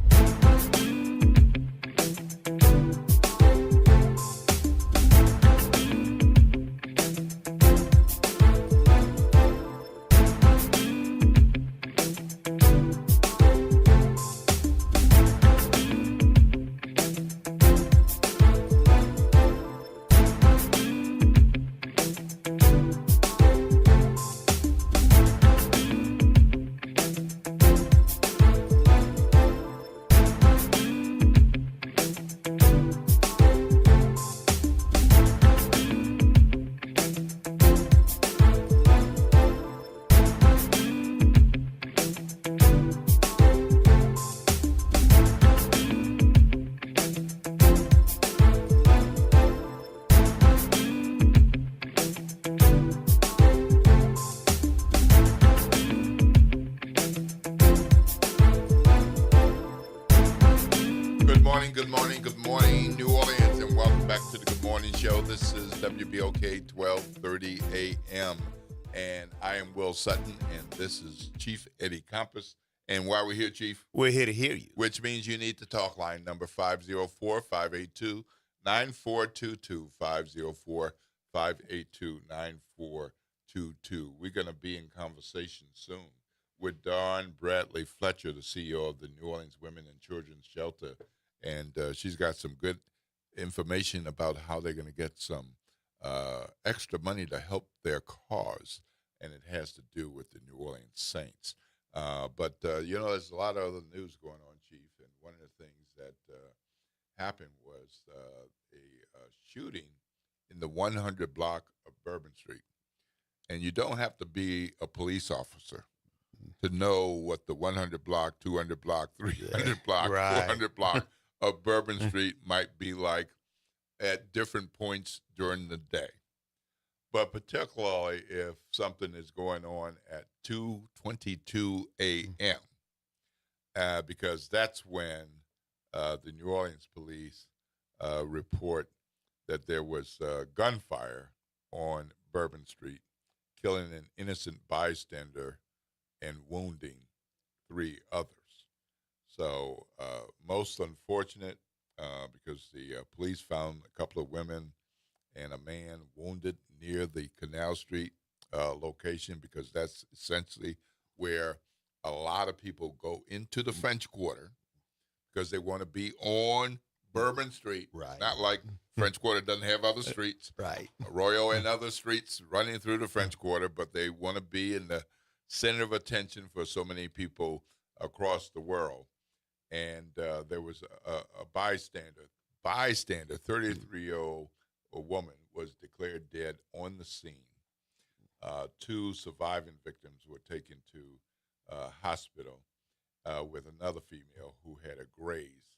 good morning, New Orleans, and welcome back to the Good Morning Show. This is WBOK 1230 AM, and I am Will Sutton, and this is Chief Eddie Compass. And why are we here, Chief? We're here to hear you. Which means you need the talk line number 504-582-9422, 504-582-9422. We're going to be in conversation soon with Dawn Bradley Fletcher, the CEO of the New Orleans Women and Children's Shelter. And she's got some good information about how they're going to get some extra money to help their cause, and it has to do with the New Orleans Saints. But there's a lot of other news going on, Chief, and one of the things that happened was a shooting in the 100 block of Bourbon Street. And you don't have to be a police officer to know what the 100 block, 200 block, 300 block, Right. 400 block of Bourbon Street might be like at different points during the day. But particularly if something is going on at 2:22 a.m., because that's when the New Orleans police report that there was gunfire on Bourbon Street, killing an innocent bystander and wounding 3 others. So most unfortunate because the police found a couple of women and a man wounded near the Canal Street location, because that's essentially where a lot of people go into the French Quarter because they want to be on Bourbon Street. Right. Not like French Quarter doesn't have other streets. Right. Arroyo and other streets running through the French Quarter, but they want to be in the center of attention for so many people across the world. And there was a bystander, 33-year-old woman was declared dead on the scene. 2 surviving victims were taken to hospital with another female who had a graze,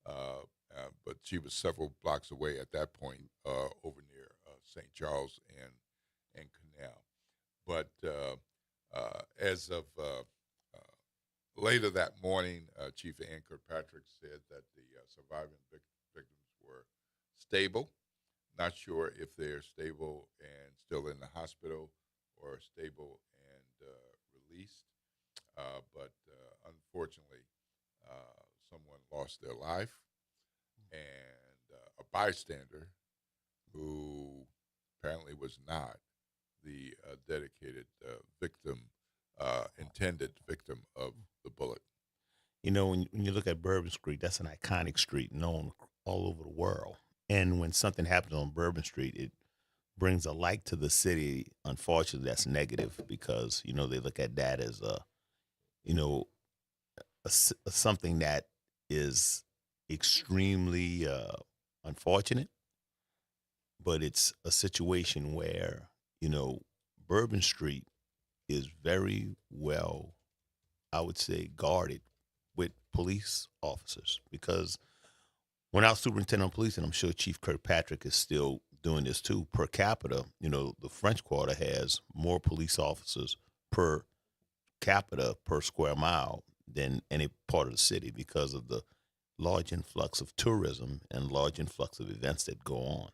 but she was several blocks away at that point over near St. Charles and Canal. But as of later that morning, Chief Ann Kirkpatrick said that the surviving victims were stable. Not sure if they're stable and still in the hospital or stable and released. But unfortunately, someone lost their life, and a bystander who apparently was not the dedicated victim, intended victim of the bullet. You know, when you look at Bourbon Street, that's an iconic street known all over the world. And when something happens on Bourbon Street, it brings a light to the city. Unfortunately, that's negative because, they look at that as something that is extremely unfortunate. But it's a situation where, Bourbon Street is very well, I would say, guarded with police officers, because when I was superintendent of police, and I'm sure Chief Kirkpatrick is still doing this too, per capita, the French Quarter has more police officers per capita per square mile than any part of the city because of the large influx of tourism and large influx of events that go on.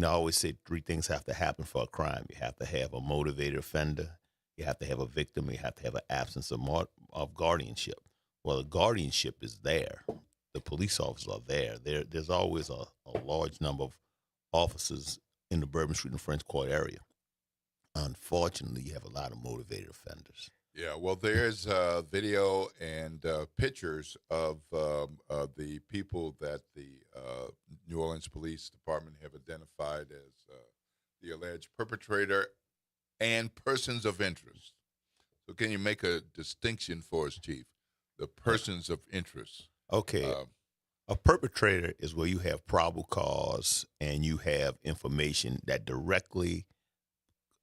I always say 3 things have to happen for a crime. You have to have a motivated offender, you have to have a victim, you have to have an absence of guardianship. Well, the guardianship is there. The police officers are there. There's always a large number of officers in the Bourbon Street and French Quarter area. Unfortunately, you have a lot of motivated offenders. Yeah, well, there's video and pictures of the people that the New Orleans Police Department have identified as the alleged perpetrator and persons of interest. So can you make a distinction for us, Chief? The persons of interest. Okay. A perpetrator is where you have probable cause and you have information that directly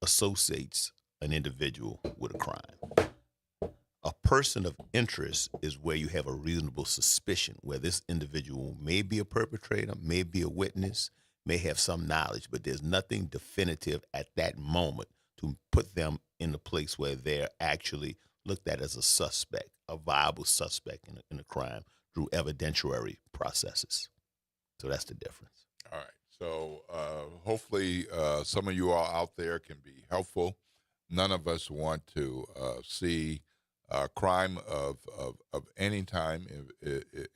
associates an individual with a crime. A person of interest is where you have a reasonable suspicion where this individual may be a perpetrator, may be a witness, may have some knowledge, but there's nothing definitive at that moment to put them in a place where they're actually looked at as a suspect, a viable suspect in a crime through evidentiary processes. So that's the difference. All right. So hopefully some of you all out there can be helpful. None of us want to see crime of any time,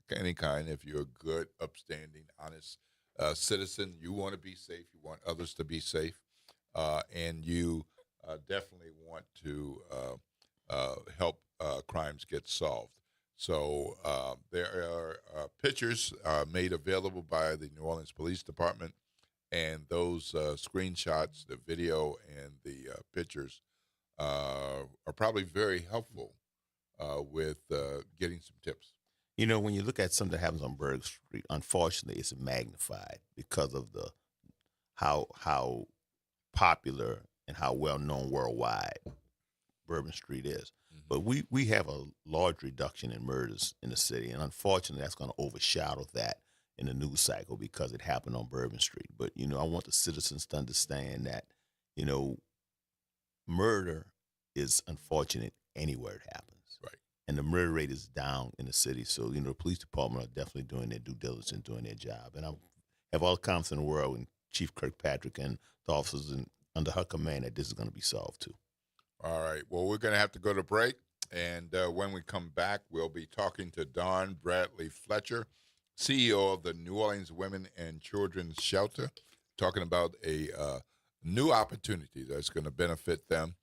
any kind. If you're a good, upstanding, honest citizen, you want to be safe. You want others to be safe, and you definitely want to help crimes get solved. So there are pictures made available by the New Orleans Police Department, and those screenshots, the video, and the pictures are probably very helpful with getting some tips. You know, when you look at something that happens on Berg Street, unfortunately, it's magnified because of the how popular and how well known worldwide Bourbon Street is. But we have a large reduction in murders in the city, and unfortunately, that's going to overshadow that in the news cycle because it happened on Bourbon Street. But, you know, I want the citizens to understand that, you know, murder is unfortunate anywhere it happens. Right. And the murder rate is down in the city. So, you know, the police department are definitely doing their due diligence, doing their job. And I have all the confidence in the world in Chief Kirkpatrick and the officers under her command that this is going to be solved too. All right. Well, we're going to have to go to break. And when we come back, we'll be talking to Dawn Bradley Fletcher, CEO of the New Orleans Women and Children's Shelter, talking about a new opportunity that's going to benefit them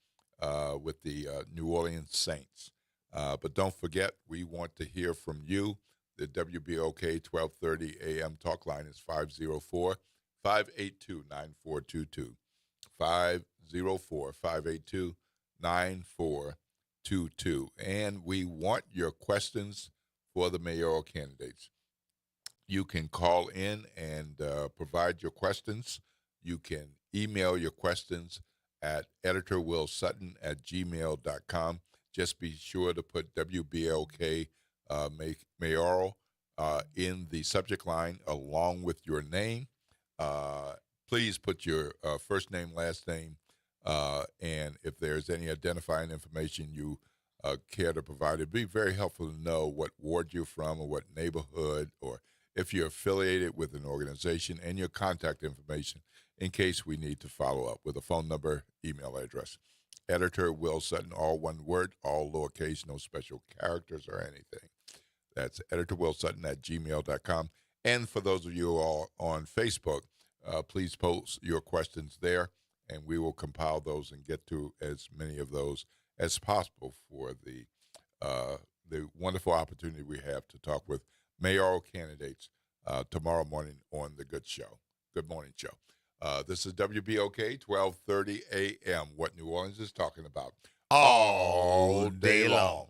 with the New Orleans Saints. But don't forget, we want to hear from you. The WBOK 1230 AM talk line is 504-582-9422. 504-582-9422. And we want your questions for the mayoral candidates. You can call in and provide your questions. You can email your questions at editorwillsutton@gmail.com. Just be sure to put WBLK mayoral in the subject line along with your name. Please put your first name, last name, and if there's any identifying information you care to provide, it'd be very helpful to know what ward you're from or what neighborhood, or if you're affiliated with an organization, and your contact information in case we need to follow up with a phone number, email address. Editor Will Sutton, all one word, all lowercase, no special characters or anything. That's editorwillsutton@gmail.com. And for those of you all on Facebook, please post your questions there, and we will compile those and get to as many of those as possible for the wonderful opportunity we have to talk with mayoral candidates tomorrow morning on The Good Show. Good morning, show. This is WBOK 1230 AM, what New Orleans is talking about all day long.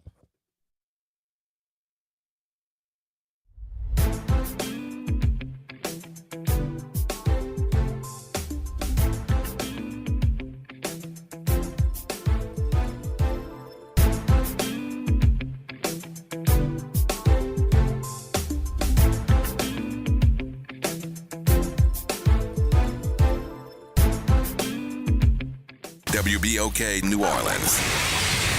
WBOK New Orleans,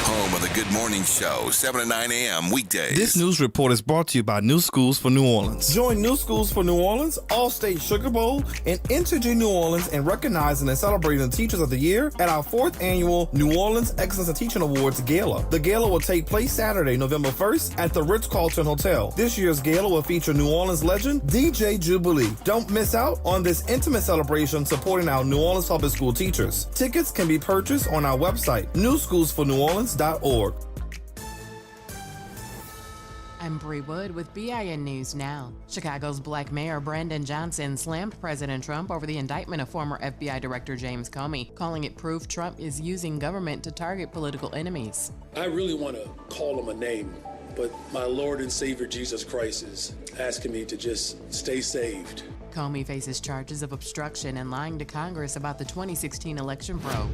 home of the Good Morning Show, 7 to 9 a.m. weekdays. This news report is brought to you by New Schools for New Orleans. Join New Schools for New Orleans, All-State Sugar Bowl, and Entergy New Orleans in recognizing and celebrating the Teachers of the Year at our 4th annual New Orleans Excellence in Teaching Awards Gala. The gala will take place Saturday, November 1st at the Ritz-Carlton Hotel. This year's gala will feature New Orleans legend DJ Jubilee. Don't miss out on this intimate celebration supporting our New Orleans public school teachers. Tickets can be purchased on our website, newschoolsforneworleans.org. I'm Bree Wood with BIN News Now. Chicago's Black Mayor Brandon Johnson slammed President Trump over the indictment of former FBI Director James Comey, calling it proof Trump is using government to target political enemies. I really want to call him a name, but my Lord and Savior Jesus Christ is asking me to just stay saved. Comey faces charges of obstruction and lying to Congress about the 2016 election probe.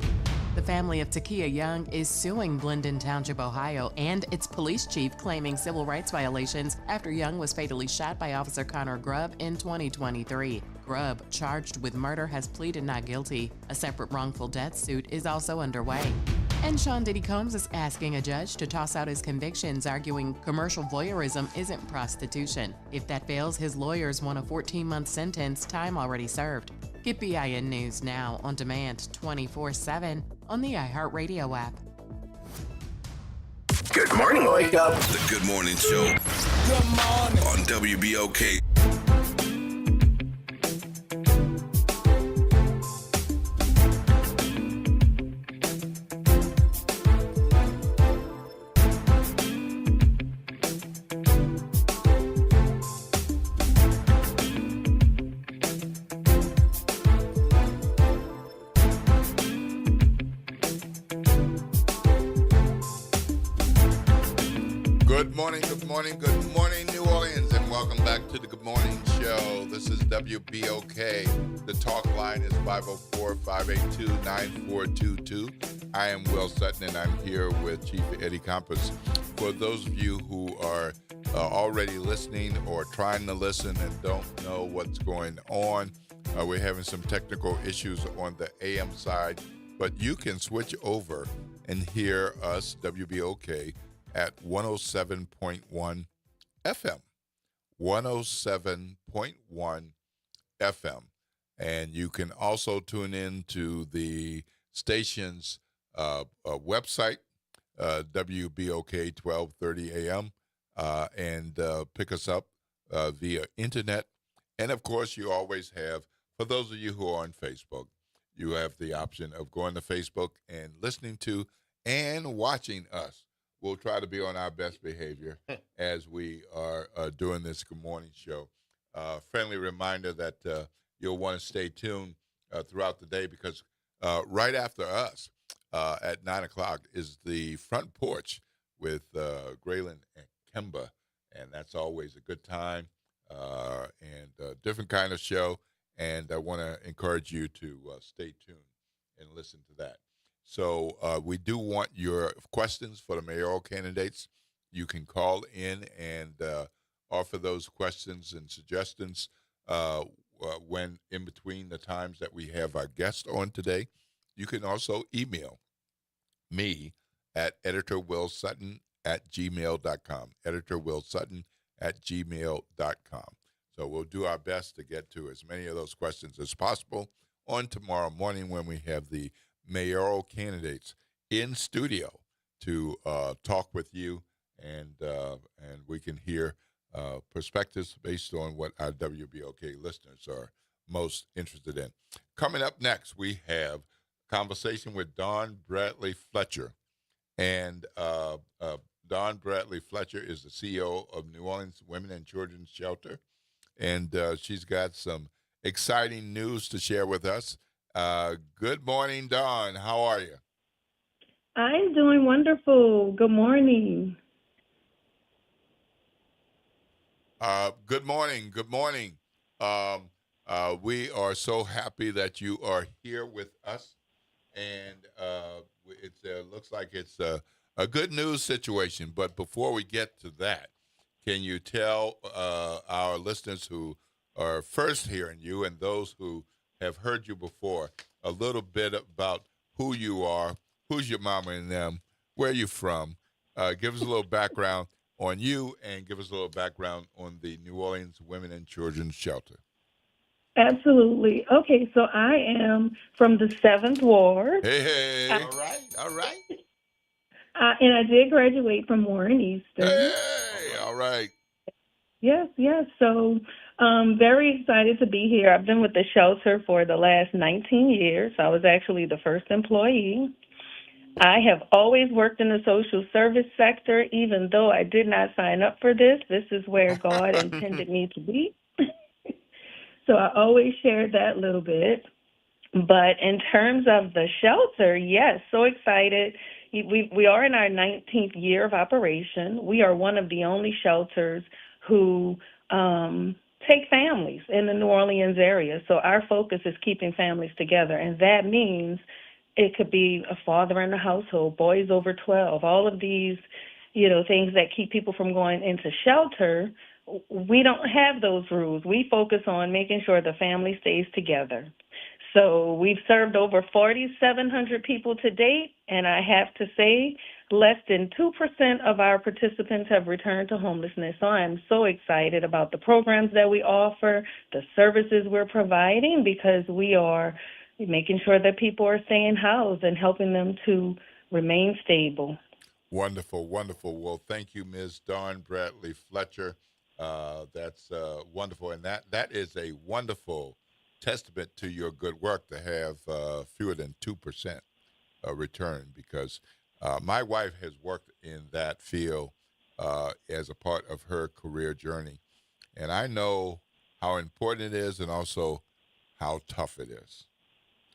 The family of Takia Young is suing Glendon Township, Ohio, and its police chief claiming civil rights violations after Young was fatally shot by Officer Connor Grubb in 2023. Grubb, charged with murder, has pleaded not guilty. A separate wrongful death suit is also underway. And Sean Diddy Combs is asking a judge to toss out his convictions, arguing commercial voyeurism isn't prostitution. If that fails, his lawyers want a 14-month sentence, time already served. Get BIN News now on demand 24/7 on the iHeartRadio app. Good morning, Wake Up. The Good Morning Show. Good morning. On WBOK. Good morning, New Orleans, and welcome back to the Good Morning Show. This is WBOK. The talk line is 504-582-9422. I am Will Sutton, and I'm here with Chief Eddie Campos. For those of you who are already listening or trying to listen and don't know what's going on, we're having some technical issues on the AM side, but you can switch over and hear us, WBOK, at 107.1 FM, 107.1 FM. And you can also tune in to the station's website, WBOK 1230 AM, and pick us up via internet. And, of course, you always have, for those of you who are on Facebook, you have the option of going to Facebook and listening to and watching us. We'll try to be on our best behavior as we are doing this Good Morning Show. Friendly reminder that you'll want to stay tuned throughout the day because right after us at 9 o'clock is the Front Porch with Graylin and Kemba, and that's always a good time and a different kind of show, and I want to encourage you to stay tuned and listen to that. So we do want your questions for the mayoral candidates. You can call in and offer those questions and suggestions when in between the times that we have our guest on today. You can also email me at editorwillsutton@gmail.com, editorwillsutton@gmail.com. So we'll do our best to get to as many of those questions as possible on tomorrow morning when we have the mayoral candidates in studio to talk with you, and we can hear perspectives based on what our WBOK listeners are most interested in. Coming up next, we have a conversation with Dawn Bradley Fletcher, and Dawn Bradley Fletcher is the CEO of New Orleans Women and Children's Shelter, and she's got some exciting news to share with us. Good morning, Dawn. How are you? I'm doing wonderful. Good morning. Good morning. Good morning. We are so happy that you are here with us, and it looks like it's a good news situation. But before we get to that, can you tell our listeners who are first hearing you and those who have heard you before a little bit about who you are, who's your mama and them, where you're from? Give us a little background on you and give us a little background on the New Orleans Women and Children's Shelter. Absolutely. Okay, so I am from the 7th Ward. Hey. All right. And I did graduate from Warren Eastern. Hey, all right. Yes. So very excited to be here. I've been with the shelter for the last 19 years. I was actually the first employee. I have always worked in the social service sector, even though I did not sign up for this. This is where God intended me to be. So I always shared that little bit. But in terms of the shelter, yes, so excited. We are in our 19th year of operation. We are one of the only shelters who take families in the New Orleans area. So our focus is keeping families together, and that means it could be a father in the household, boys over 12, all of these, things that keep people from going into shelter. We don't have those rules. We focus on making sure the family stays together. So we've served over 4,700 people to date, and I have to say less than 2% of our participants have returned to homelessness. So I'm so excited about the programs that we offer, the services we're providing, because we are making sure that people are staying housed and helping them to remain stable. Wonderful, wonderful. Well, thank you, Ms. Dawn Bradley Fletcher. That's wonderful, and that is a wonderful testament to your good work to have fewer than 2% return, because my wife has worked in that field as a part of her career journey, and I know how important it is and also how tough it is.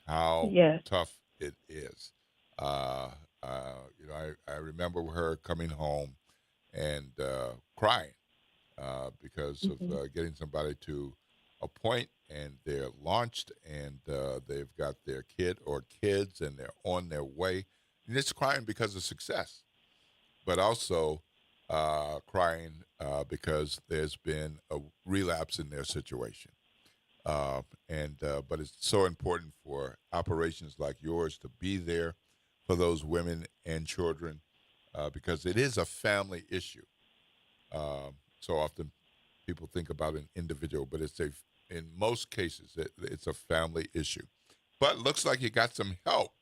How tough it is. I remember her coming home and crying because of getting somebody to a point, and they're launched, and they've got their kid or kids, and they're on their way. And it's crying because of success, but also crying because there's been a relapse in their situation. But it's so important for operations like yours to be there for those women and children because it is a family issue. So often people think about an individual, but in most cases, it's a family issue. But it looks like you got some help.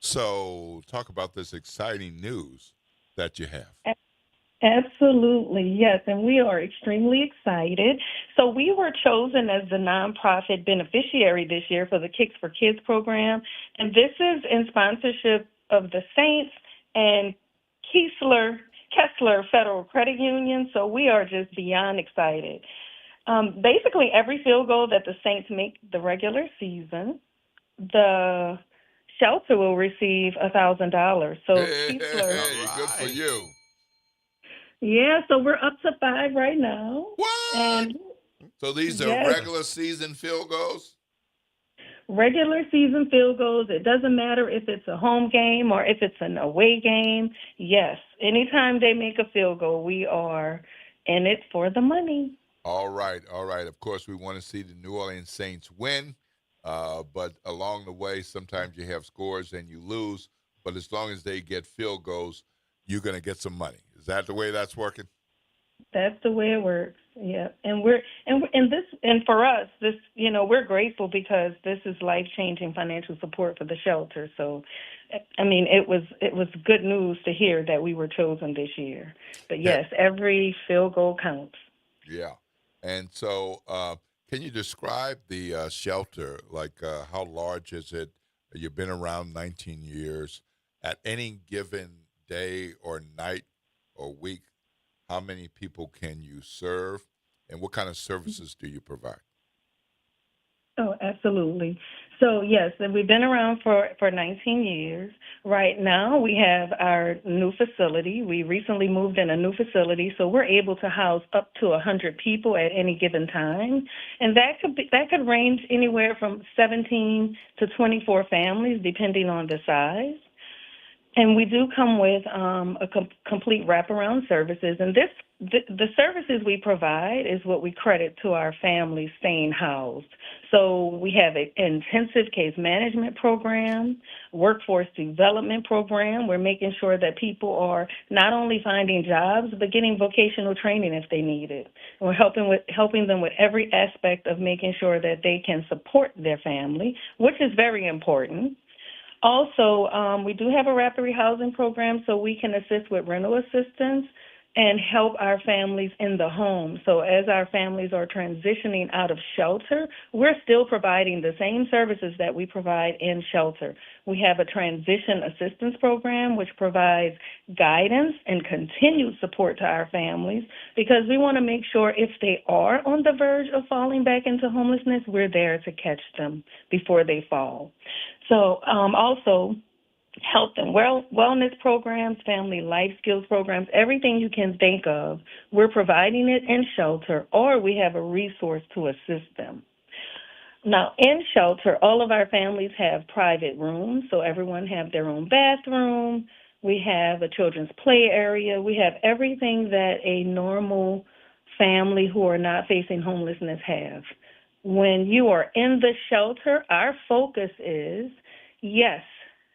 So talk about this exciting news that you have. Absolutely, yes, and we are extremely excited. So we were chosen as the nonprofit beneficiary this year for the Kicks for Kids program, and this is in sponsorship of the Saints and Kessler Federal Credit Union, so we are just beyond excited. Basically, every field goal that the Saints make the regular season, the shelter will receive $1,000. So Kessler, good for you. Yeah, so we're up to 5 right now. What? And so these are regular season field goals? Regular season field goals. It doesn't matter if it's a home game or if it's an away game. Yes, anytime they make a field goal, we are in it for the money. All right. Of course, we want to see the New Orleans Saints win, but along the way, sometimes you have scores and you lose, but as long as they get field goals, you're going to get some money. Is that the way that's working? That's the way it works. Yeah, and for us, this, we're grateful because this is life-changing financial support for the shelter. So, I mean, it was good news to hear that we were chosen this year. But yes, every field goal counts. Yeah, and so can you describe the shelter? Like, how large is it? You've been around 19 years. At any given day or night or week, how many people can you serve, and what kind of services do you provide? Oh, absolutely. So, yes, we've been around for 19 years. Right now, we have our new facility. We recently moved in a new facility, so we're able to house up to 100 people at any given time. And that could range anywhere from 17 to 24 families, depending on the size. And we do come with a complete wraparound services, and the services we provide is what we credit to our families staying housed. So we have an intensive case management program, workforce development program. We're making sure that people are not only finding jobs, but getting vocational training if they need it. And we're helping them with every aspect of making sure that they can support their family, which is very important. Also, we do have a rapid rehousing program, so we can assist with rental assistance and help our families in the home. So as our families are transitioning out of shelter, we're still providing the same services that we provide in shelter. We have a transition assistance program, which provides guidance and continued support to our families, because we want to make sure if they are on the verge of falling back into homelessness, we're there to catch them before they fall. So also health and wellness programs, family life skills programs, everything you can think of, we're providing it in shelter, or we have a resource to assist them. Now, in shelter, all of our families have private rooms, so everyone have their own bathroom. We have a children's play area. We have everything that a normal family who are not facing homelessness have. when you are in the shelter, our focus is, yes,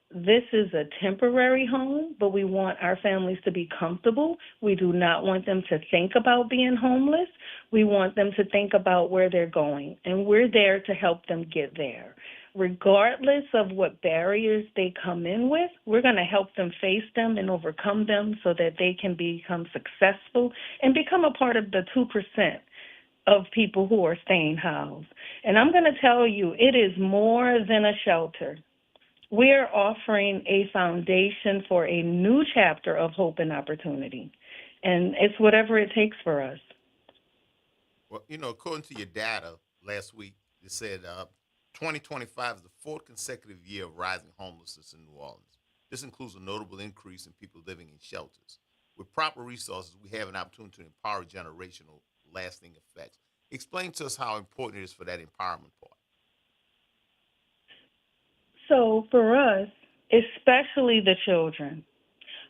this is a temporary home, but we want our families to be comfortable. We do not want them to think about being homeless. We want them to think about where they're going, and we're there to help them get there. Regardless of what barriers they come in with, we're going to help them face them and overcome them so that they can become successful and become a part of the 2% of people who are staying housed. And I'm going to tell you, it is more than a shelter. We are offering a foundation for a new chapter of hope and opportunity. And it's whatever it takes for us. Well, according to your data last week, it said 2025 is the fourth consecutive year of rising homelessness in New Orleans. This includes a notable increase in people living in shelters. With proper resources, we have an opportunity to empower generational lasting effects. Explain to us how important it is for that empowerment part. So for us, especially the children,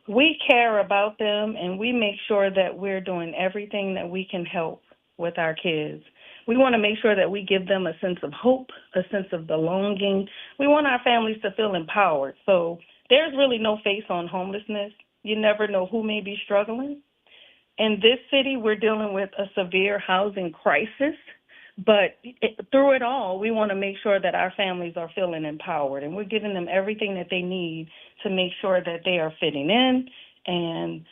we care about them and we make sure that we're doing everything that we can help with our kids. We want to make sure that we give them a sense of hope, a sense of belonging. We want our families to feel empowered. So there's really no face on homelessness. You never know who may be struggling. In this city, we're dealing with a severe housing crisis. But through it all, we want to make sure that our families are feeling empowered, and we're giving them everything that they need to make sure that they are fitting in, and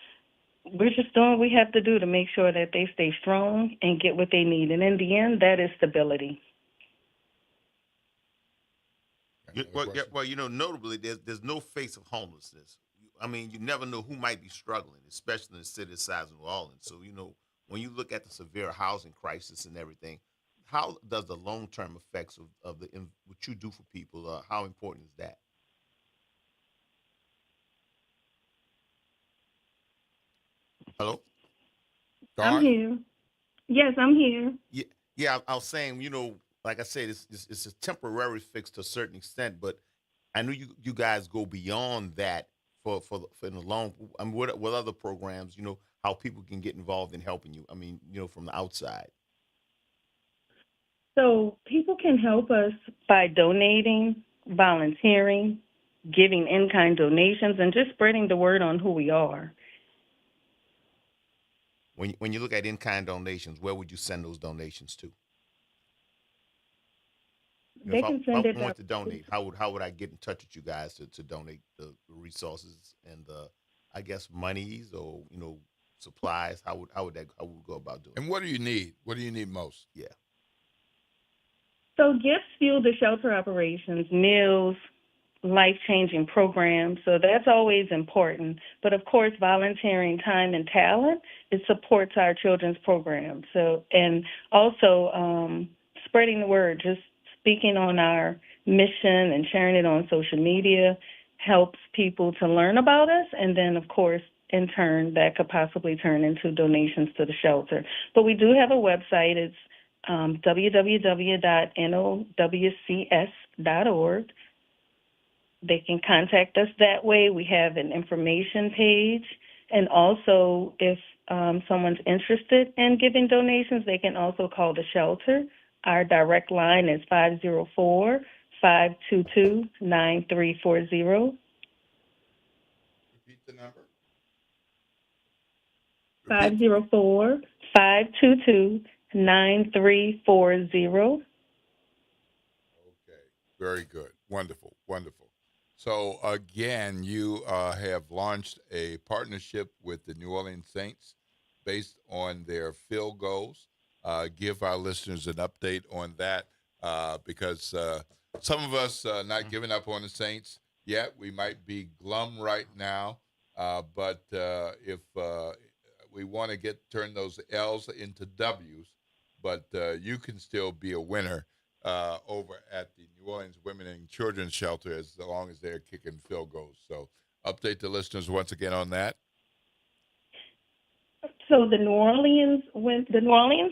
we're just doing what we have to do to make sure that they stay strong and get what they need. And in the end, that is stability. Well, notably, there's no face of homelessness. I mean, you never know who might be struggling, especially in a city the size of New Orleans. So, when you look at the severe housing crisis and everything, how does the long-term effects of what you do for people, how important is that? Hello? I'm here. Yes, I'm here. Yeah. I was saying, like I said, it's a temporary fix to a certain extent, but I know you guys go beyond that for in the long. I mean, what other programs? How people can get involved in helping you. I mean, from the outside. So people can help us by donating, volunteering, giving in-kind donations, and just spreading the word on who we are. When you look at in-kind donations, where would you send those donations to? They can send it. If I want to donate, how would I get in touch with you guys to donate the resources and I guess monies or supplies? How would we go about doing? And what do you need? What do you need most? Yeah. So gifts fuel the shelter operations, meals, life-changing programs. So that's always important. But of course, volunteering time and talent, it supports our children's programs. So, and also spreading the word, just speaking on our mission and sharing it on social media helps people to learn about us. And then, of course, in turn, that could possibly turn into donations to the shelter. But we do have a website. It's www.nowcs.org. They can contact us that way. We have an information page. And also, if someone's interested in giving donations, they can also call the shelter. Our direct line is 504-522-9340. Repeat the number. 504-522-9340. Okay, very good. Wonderful. So, again, you have launched a partnership with the New Orleans Saints based on their field goals. Give our listeners an update on that because some of us not giving up on the Saints yet. We might be glum right now, but if we want to turn those L's into W's, but you can still be a winner over at the New Orleans Women and Children's Shelter as long as they're kicking field goals. So update the listeners once again on that. So the New Orleans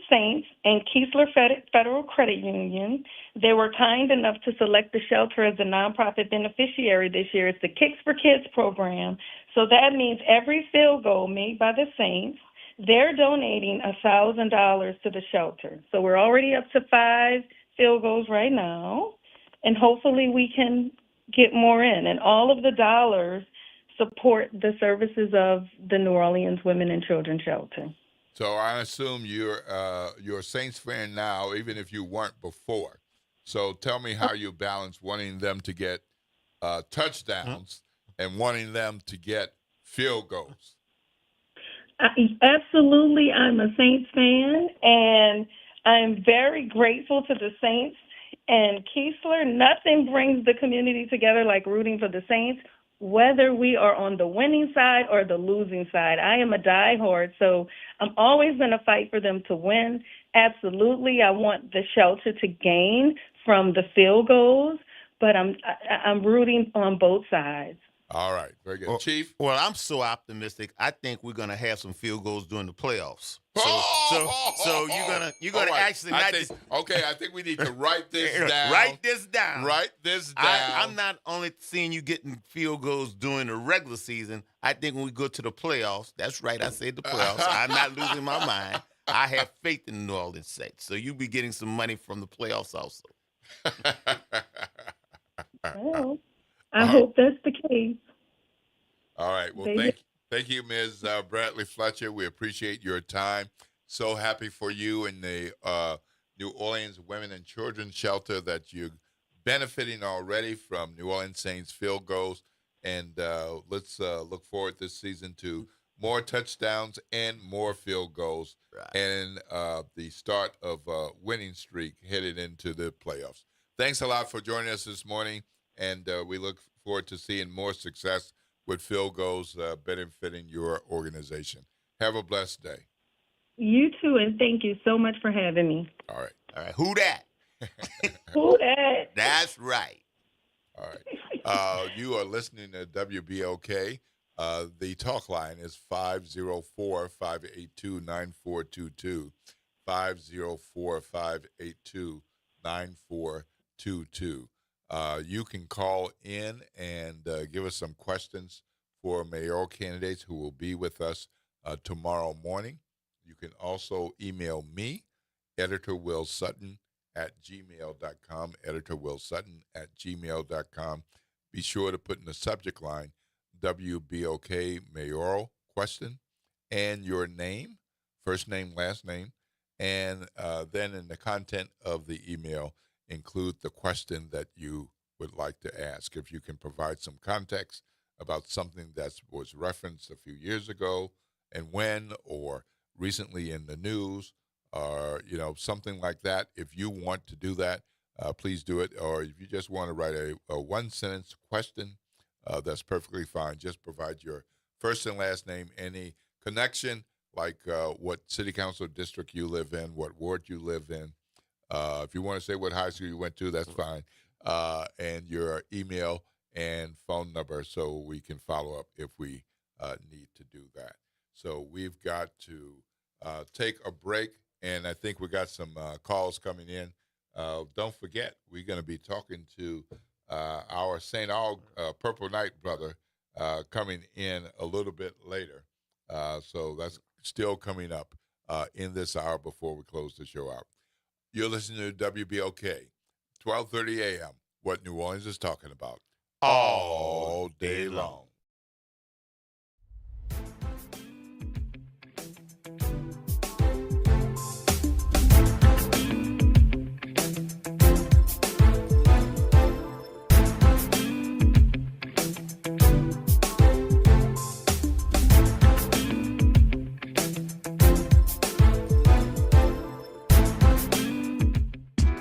Saints and Keesler Federal Credit Union, they were kind enough to select the shelter as a nonprofit beneficiary this year. It's the Kicks for Kids program. So that means every field goal made by the Saints, they're donating $1,000 to the shelter. So we're already up to 5 field goals right now, and hopefully we can get more in. And all of the dollars support the services of the New Orleans Women and Children Shelter. So I assume you're a Saints fan now, even if you weren't before. So tell me how you balance wanting them to get touchdowns and wanting them to get field goals. Absolutely, I'm a Saints fan, and I'm very grateful to the Saints and Keesler. Nothing brings the community together like rooting for the Saints, whether we are on the winning side or the losing side. I am a diehard, so I'm always going to fight for them to win. Absolutely, I want the shelter to gain from the field goals, but I'm rooting on both sides. All right, very good. Chief? Well, I'm so optimistic. I think we're going to have some field goals during the playoffs. So you're gonna right. actually not I think we need to write this down. Write this down. Write this down. I'm not only seeing you getting field goals during the regular season. I think when we go to the playoffs, that's right, I said the playoffs. I'm not losing my mind. I have faith in the New Orleans Saints. So you'll be getting some money from the playoffs also. Well, I hope that's the case. All right. Well, thank you, Ms. Bradley Fletcher. We appreciate your time. So happy for you and the New Orleans Women and Children Shelter that you're benefiting already from New Orleans Saints field goals. And let's look forward this season to more touchdowns and more field goals, and the start of a winning streak headed into the playoffs. Thanks a lot for joining us this morning, and we look forward to seeing more success with field goals benefiting your organization. Have a blessed day. You too, and thank you so much for having me. All right. Who that? Who that? That's right. All right. You are listening to WBOK. The talk line is 504-582-9422, 504-582-9422. You can call in and give us some questions for mayoral candidates who will be with us tomorrow morning. You can also email me, Editor Will Sutton @gmail.com, Editor Will Sutton @gmail.com. Be sure to put in the subject line WBOK mayoral question and your name, first name, last name, and then in the content of the email, include the question that you would like to ask. If you can provide some context about something that was referenced a few years ago and when, or recently in the news, or something like that. If you want to do that, please do it. Or if you just want to write a one-sentence question, that's perfectly fine. Just provide your first and last name, any connection, like what city council district you live in, what ward you live in. If you want to say what high school you went to, that's fine. And your email and phone number so we can follow up if we need to do that. So we've got to take a break, and I think we got some calls coming in. Don't forget, we're going to be talking to our St. Aug Purple Knight brother coming in a little bit later. So that's still coming up in this hour before we close the show out. You're listening to WBOK, 12:30 a.m., what New Orleans is talking about all day long.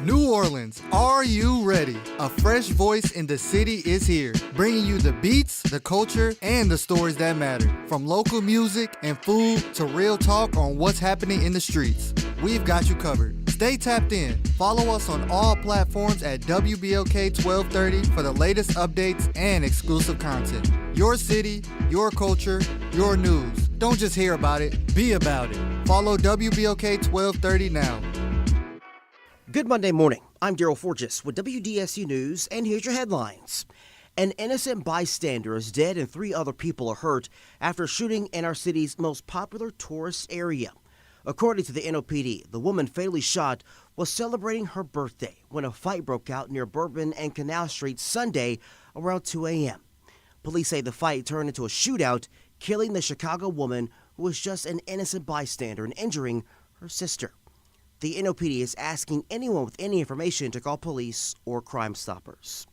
New Orleans, are you ready? A fresh voice in the city is here, bringing you the beats, the culture, and the stories that matter. From local music and food to real talk on what's happening in the streets. We've got you covered. Stay tapped in. Follow us on all platforms at WBOK 1230 for the latest updates and exclusive content. Your city, your culture, your news. Don't just hear about it, be about it. Follow WBOK 1230 now. Good Monday morning. I'm Daryl Forges with WDSU News, and here's your headlines. An innocent bystander is dead and 3 other people are hurt after shooting in our city's most popular tourist area. According to the NOPD, the woman fatally shot was celebrating her birthday when a fight broke out near Bourbon and Canal Street Sunday around 2 a.m. Police say the fight turned into a shootout, killing the Chicago woman who was just an innocent bystander and injuring her sister. The NOPD is asking anyone with any information to call police or Crime Stoppers.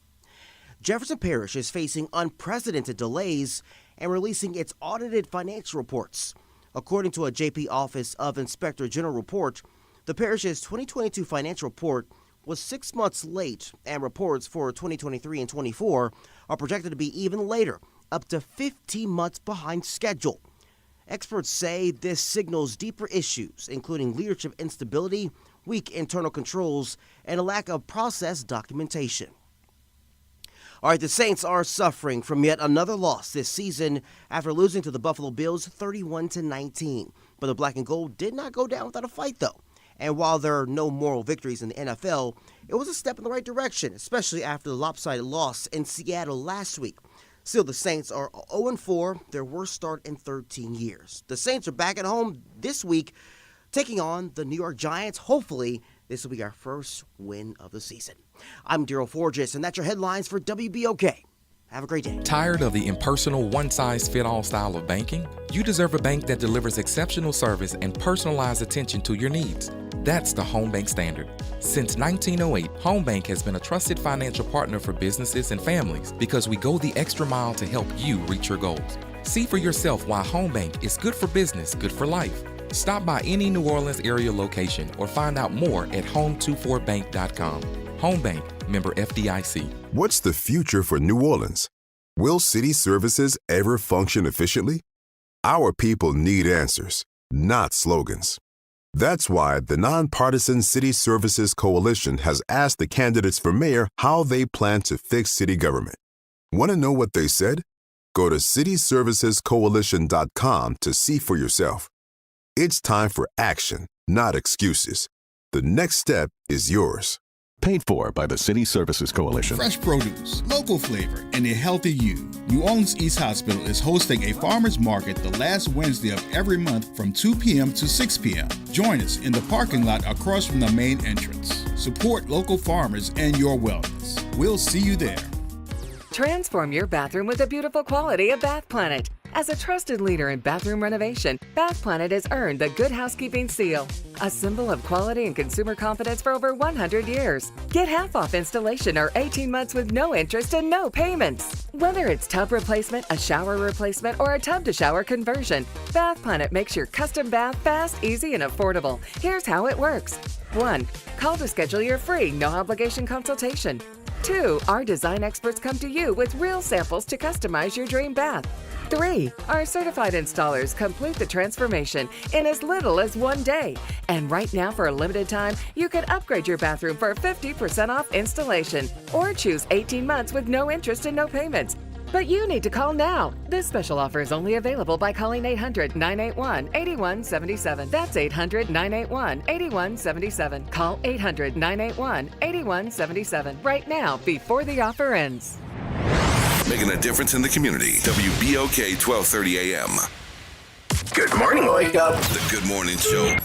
Jefferson Parish is facing unprecedented delays in releasing its audited financial reports. According to a JP Office of Inspector General report, the parish's 2022 financial report was 6 months late, and reports for 2023 and 24 are projected to be even later, up to 15 months behind schedule. Experts say this signals deeper issues, including leadership instability, weak internal controls, and a lack of process documentation. All right, the Saints are suffering from yet another loss this season after losing to the Buffalo Bills 31-19. But the Black and Gold did not go down without a fight, though. And while there are no moral victories in the NFL, it was a step in the right direction, especially after the lopsided loss in Seattle last week. Still, the Saints are 0-4, their worst start in 13 years. The Saints are back at home this week, taking on the New York Giants. Hopefully, this will be our first win of the season. I'm Daryl Forges, and that's your headlines for WBOK. Have a great day. Tired of the impersonal, one-size-fits-all style of banking? You deserve a bank that delivers exceptional service and personalized attention to your needs. That's the Home Bank Standard. Since 1908, Home Bank has been a trusted financial partner for businesses and families because we go the extra mile to help you reach your goals. See for yourself why Home Bank is good for business, good for life. Stop by any New Orleans area location or find out more at home24bank.com. Home Bank, member FDIC. What's the future for New Orleans? Will city services ever function efficiently? Our people need answers, not slogans. That's why the Nonpartisan City Services Coalition has asked the candidates for mayor how they plan to fix city government. Want to know what they said? Go to cityservicescoalition.com to see for yourself. It's time for action, not excuses. The next step is yours. Paid for by the City Services Coalition. Fresh produce, local flavor, and a healthy you. New Orleans East Hospital is hosting a farmers market the last Wednesday of every month from 2 p.m. to 6 p.m. Join us in the parking lot across from the main entrance. Support local farmers and your wellness. We'll see you there. Transform your bathroom with the beautiful quality of Bath Planet. As a trusted leader in bathroom renovation, Bath Planet has earned the Good Housekeeping seal, a symbol of quality and consumer confidence for over 100 years. Get half off installation or 18 months with no interest and no payments. Whether it's tub replacement, a shower replacement, or a tub-to-shower conversion, Bath Planet makes your custom bath fast, easy, and affordable. Here's how it works. 1. Call to schedule your free, no-obligation consultation. 2. Our design experts come to you with real samples to customize your dream bath. 3. Our certified installers complete the transformation in as little as 1 day. And right now, for a limited time, you can upgrade your bathroom for 50% off installation or choose 18 months with no interest and no payments. But you need to call now. This special offer is only available by calling 800-981-8177. That's 800-981-8177. Call 800-981-8177 right now before the offer ends. Making a difference in the community. WBOK 1230 AM. Good morning, Wake Up. The Good Morning Show.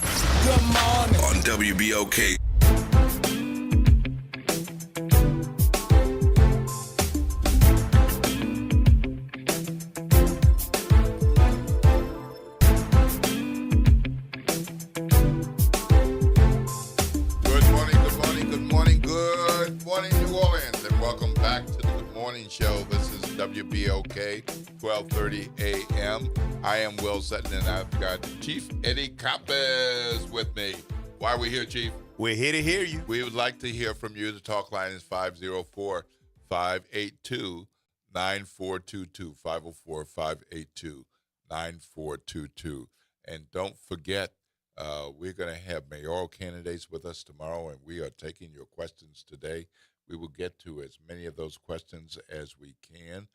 Good morning. On WBOK. WBOK 1230 AM. I am Will Sutton, and I've got Chief Eddie Campos with me. Why are we here, Chief? We're here to hear you. We would like to hear from you. The talk line is 504-582-9422. 504-582-9422. And don't forget, we're going to have mayoral candidates with us tomorrow, and we are taking your questions today. We will get to as many of those questions as we can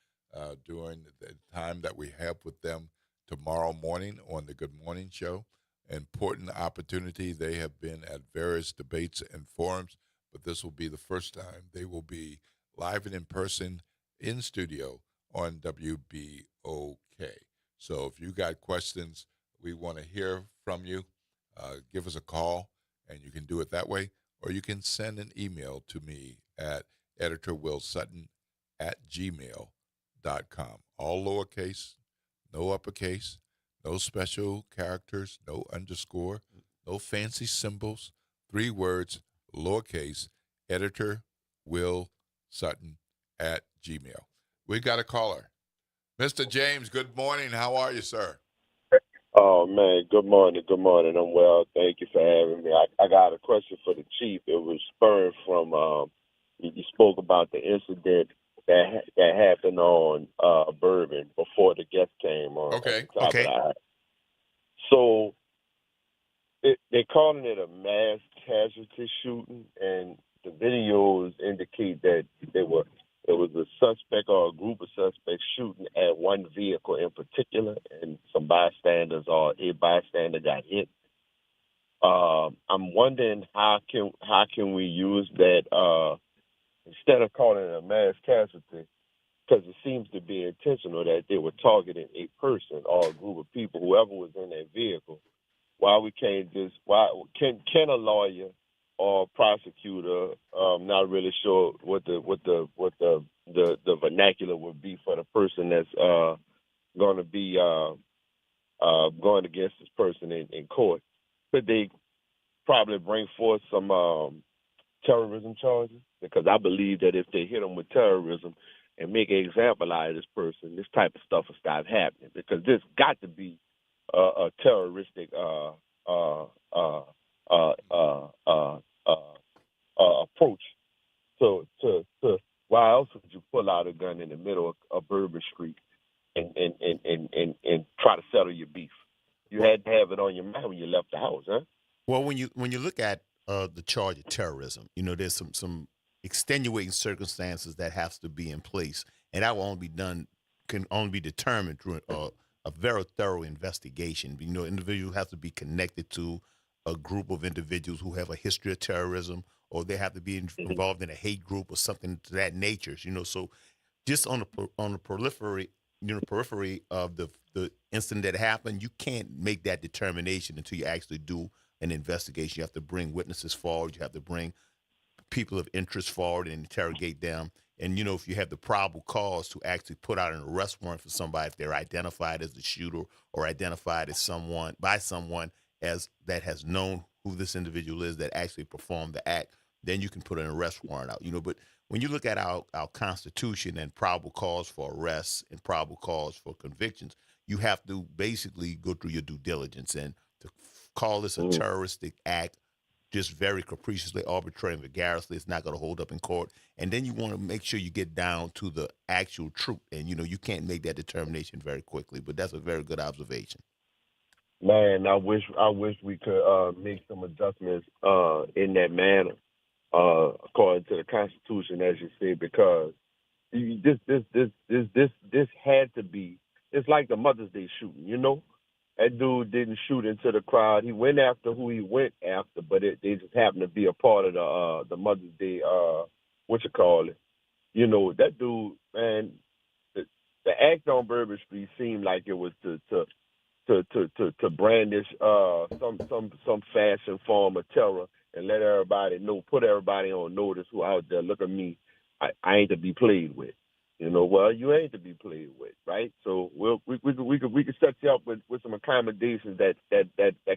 during the time that we have with them tomorrow morning on the Good Morning Show. Important opportunity. They have been at various debates and forums, but this will be the first time they will be live and in person in studio on WBOK. So if you got questions, we want to hear from you. give us a call, and you can do it that way, or you can send an email to me at editorwillsutton@gmail.com. All lowercase, no uppercase, no special characters, no underscore, no fancy symbols, 3 words, lowercase, editorwillsutton@gmail. We got a caller. Mr. James, good morning. How are you, sir? Oh, man, good morning. Good morning. I'm well. Thank you for having me. I got a question for the chief. It was spurred from, you spoke about the incident that happened on Bourbon before the guest came on. Okay. Okay. So they're calling it a mass casualty shooting, and the videos indicate that it was a suspect or a group of suspects shooting at one vehicle in particular, and some bystanders or a bystander got hit. I'm wondering how can we use that instead of calling it a mass casualty, because it seems to be intentional that they were targeting a person or a group of people, whoever was in that vehicle. Can a lawyer or prosecutor, not really sure what the vernacular would be for the person that's going to be going against this person in court, could they probably bring forth some terrorism charges? Because I believe that if they hit them with terrorism and make an example out of this person, this type of stuff will stop happening. Because this got to be a terroristic approach to why else would you pull out a gun in the middle of Bourbon Street and try to settle your beef? You had to have it on your mind when you left the house, huh? Well, when you look at the charge of terrorism, there's some extenuating circumstances that has to be in place, and that can only be determined through a very thorough investigation. Individuals have to be connected to a group of individuals who have a history of terrorism, or they have to be involved in a hate group or something to that nature. So just on the periphery of the incident that happened, you can't make that determination until you actually do an investigation. You have to bring witnesses forward. You have to bring people of interest forward and interrogate them. And, if you have the probable cause to actually put out an arrest warrant for somebody, if they're identified as the shooter or identified as someone as that has known who this individual is that actually performed the act, then you can put an arrest warrant out. But when you look at our Constitution and probable cause for arrests and probable cause for convictions, you have to basically go through your due diligence. And to call this a terroristic act just very capriciously, arbitrary, and vicariously, it's not going to hold up in court. And then you want to make sure you get down to the actual truth. And, you can't make that determination very quickly. But that's a very good observation. Man, I wish we could make some adjustments in that manner, according to the Constitution, as you said, because this had to be. It's like the Mother's Day shooting, That dude didn't shoot into the crowd. He went after who he went after, but they just happened to be a part of the Mother's Day, that dude, man, the act on Bourbon Street seemed like it was to brandish some fashion form of terror and let everybody know, put everybody on notice who out there, look at me, I ain't to be played with. Well, you ain't to be played with, right? So we could set you up with some accommodations that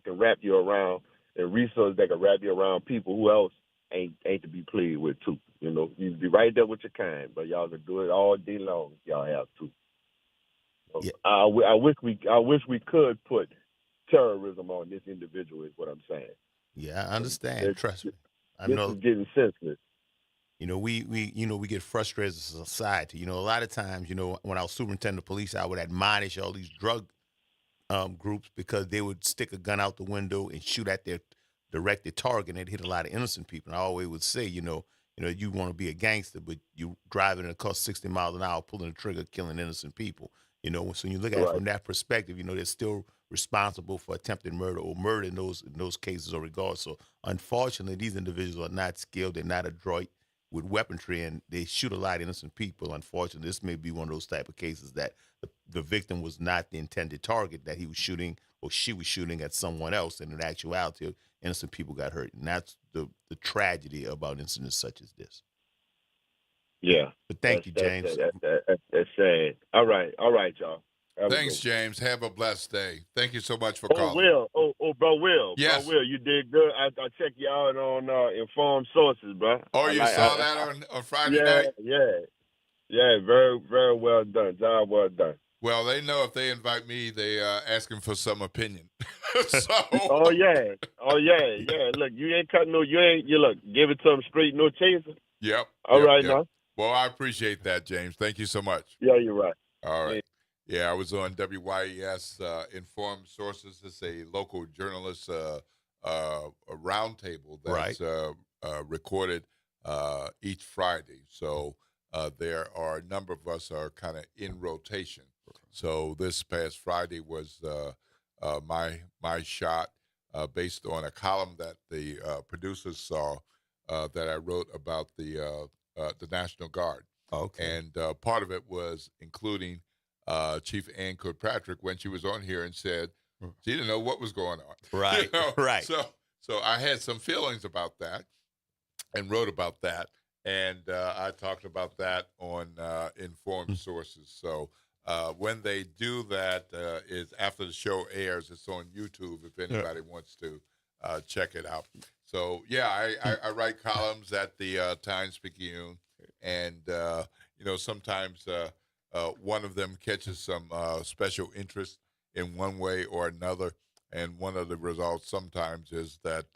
can wrap you around, and resources that can wrap you around people who else ain't to be played with too. You be right there with your kind, but y'all can do it all day long if y'all have to. So yeah. I wish we could put terrorism on this individual. Is what I'm saying. Yeah, I understand. Trust me. I know this is getting sensitive. We get frustrated as a society. A lot of times, when I was superintendent of police, I would admonish all these drug groups because they would stick a gun out the window and shoot at their directed target, and it hit a lot of innocent people. And I always would say, you want to be a gangster, but you driving in a car 60 miles an hour, pulling the trigger, killing innocent people. So when you look at it from that perspective, they're still responsible for attempted murder or murder in those cases or regards. So unfortunately, these individuals are not skilled, they're not adroit. with weaponry, and they shoot a lot of innocent people. Unfortunately, this may be one of those type of cases that the victim was not the intended target, that he was shooting or she was shooting at someone else, and in actuality, innocent people got hurt. And that's the tragedy about incidents such as this. Yeah. But thank you, James. That's sad. All right, y'all. Thanks, James. Have a blessed day. Thank you so much for Oh, calling. Will. Bro, Will. Yes. Bro, Will, you did good. I checked you out on Informed Sources, bro. Oh, you saw that on Friday night? Yeah. Very, very well done. Job well done. Well, they know if they invite me, they asking for some opinion. So. Oh yeah. Look, you ain't cutting you look, give it to them straight, no chaser. Yep. All right, now. Well, I appreciate that, James. Thank you so much. Yeah, you're right. All right. Yeah, I was on WYES Informed Sources. It's a local journalist a roundtable that's recorded each Friday. So there are a number of us are kind of in rotation. So this past Friday was my shot based on a column that the producers saw that I wrote about the National Guard. Okay. And part of it was including Chief Ann Kirkpatrick when she was on here and said she didn't know what was going on. Right, right. So I had some feelings about that and wrote about that. And I talked about that on Informed Sources. So when they do that, is after the show airs, it's on YouTube if anybody wants to check it out. So, yeah, I write columns at the Times-Picayune, and, sometimes one of them catches some special interest in one way or another, and one of the results sometimes is that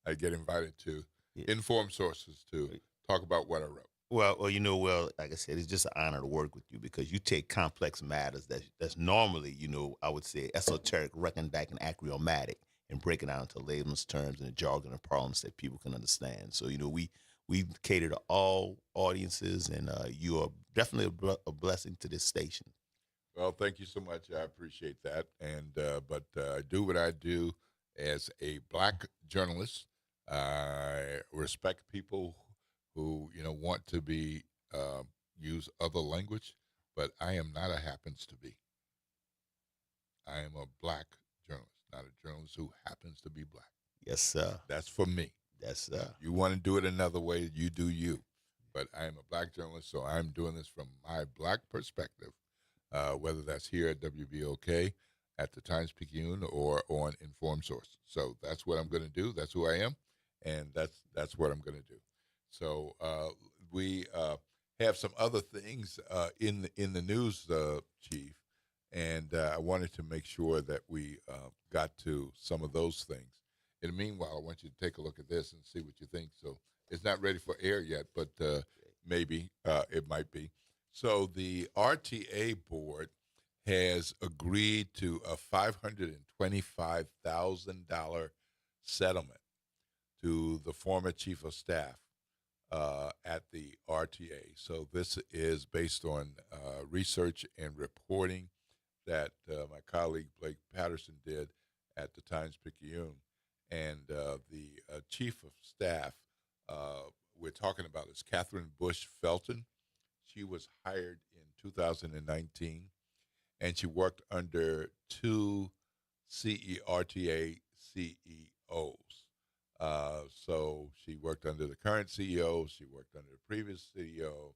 I get invited to Informed Sources to talk about what I wrote. Well, like I said, it's just an honor to work with you because you take complex matters that's normally, I would say esoteric, recondite, and axiomatic, and break it down into layman's terms and the jargon and parlance that people can understand. So, we cater to all audiences, and you are definitely a blessing to this station. Well, thank you so much. I appreciate that. And but I do what I do as a black journalist. I respect people who want to be use other language, but I am not a happens to be. I am a black journalist, not a journalist who happens to be black. Yes, sir. That's for me. Yes, sir. You want to do it another way, you do you. But I am a black journalist, so I'm doing this from my black perspective, whether that's here at WBOK, at the Times-Picayune, or on Informed Source. So that's what I'm going to do. That's who I am, and that's what I'm going to do. So we have some other things in the news, Chief, and I wanted to make sure that we got to some of those things. In the meanwhile, I want you to take a look at this and see what you think. So it's not ready for air yet, but maybe it might be. So the RTA board has agreed to a $525,000 settlement to the former chief of staff at the RTA. So this is based on research and reporting that my colleague Blake Patterson did at the Times-Picayune. And the chief of staff we're talking about is Catherine Bush Felton. She was hired in 2019, and she worked under two RTA CEOs. So she worked under the current CEO, she worked under the previous CEO,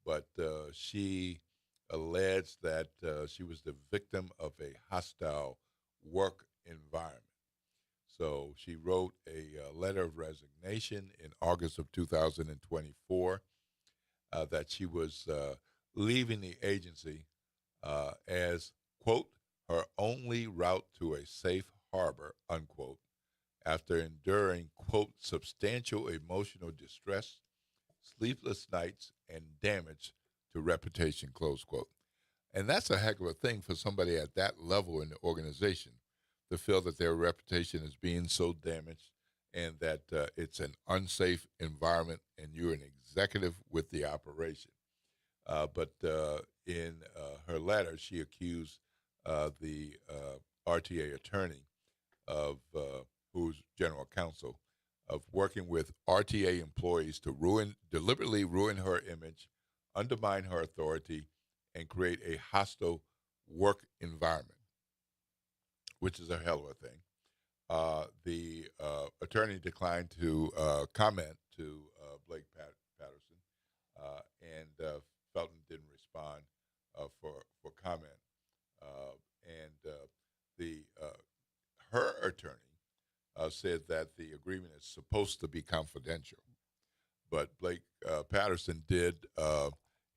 but she alleged that she was the victim of a hostile work environment. So she wrote a letter of resignation in August of 2024 that she was leaving the agency as, quote, her only route to a safe harbor, unquote, after enduring, quote, substantial emotional distress, sleepless nights, and damage to reputation, close quote. And that's a heck of a thing for somebody at that level in the organization, to feel that their reputation is being so damaged and that it's an unsafe environment and you're an executive with the operation. But in her letter, she accused the RTA attorney of who's general counsel of working with RTA employees to deliberately ruin her image, undermine her authority, and create a hostile work environment, which is a hell of a thing. The attorney declined to comment to Blake Patterson, and Felton didn't respond for comment. Her attorney said that the agreement is supposed to be confidential, but Blake Patterson did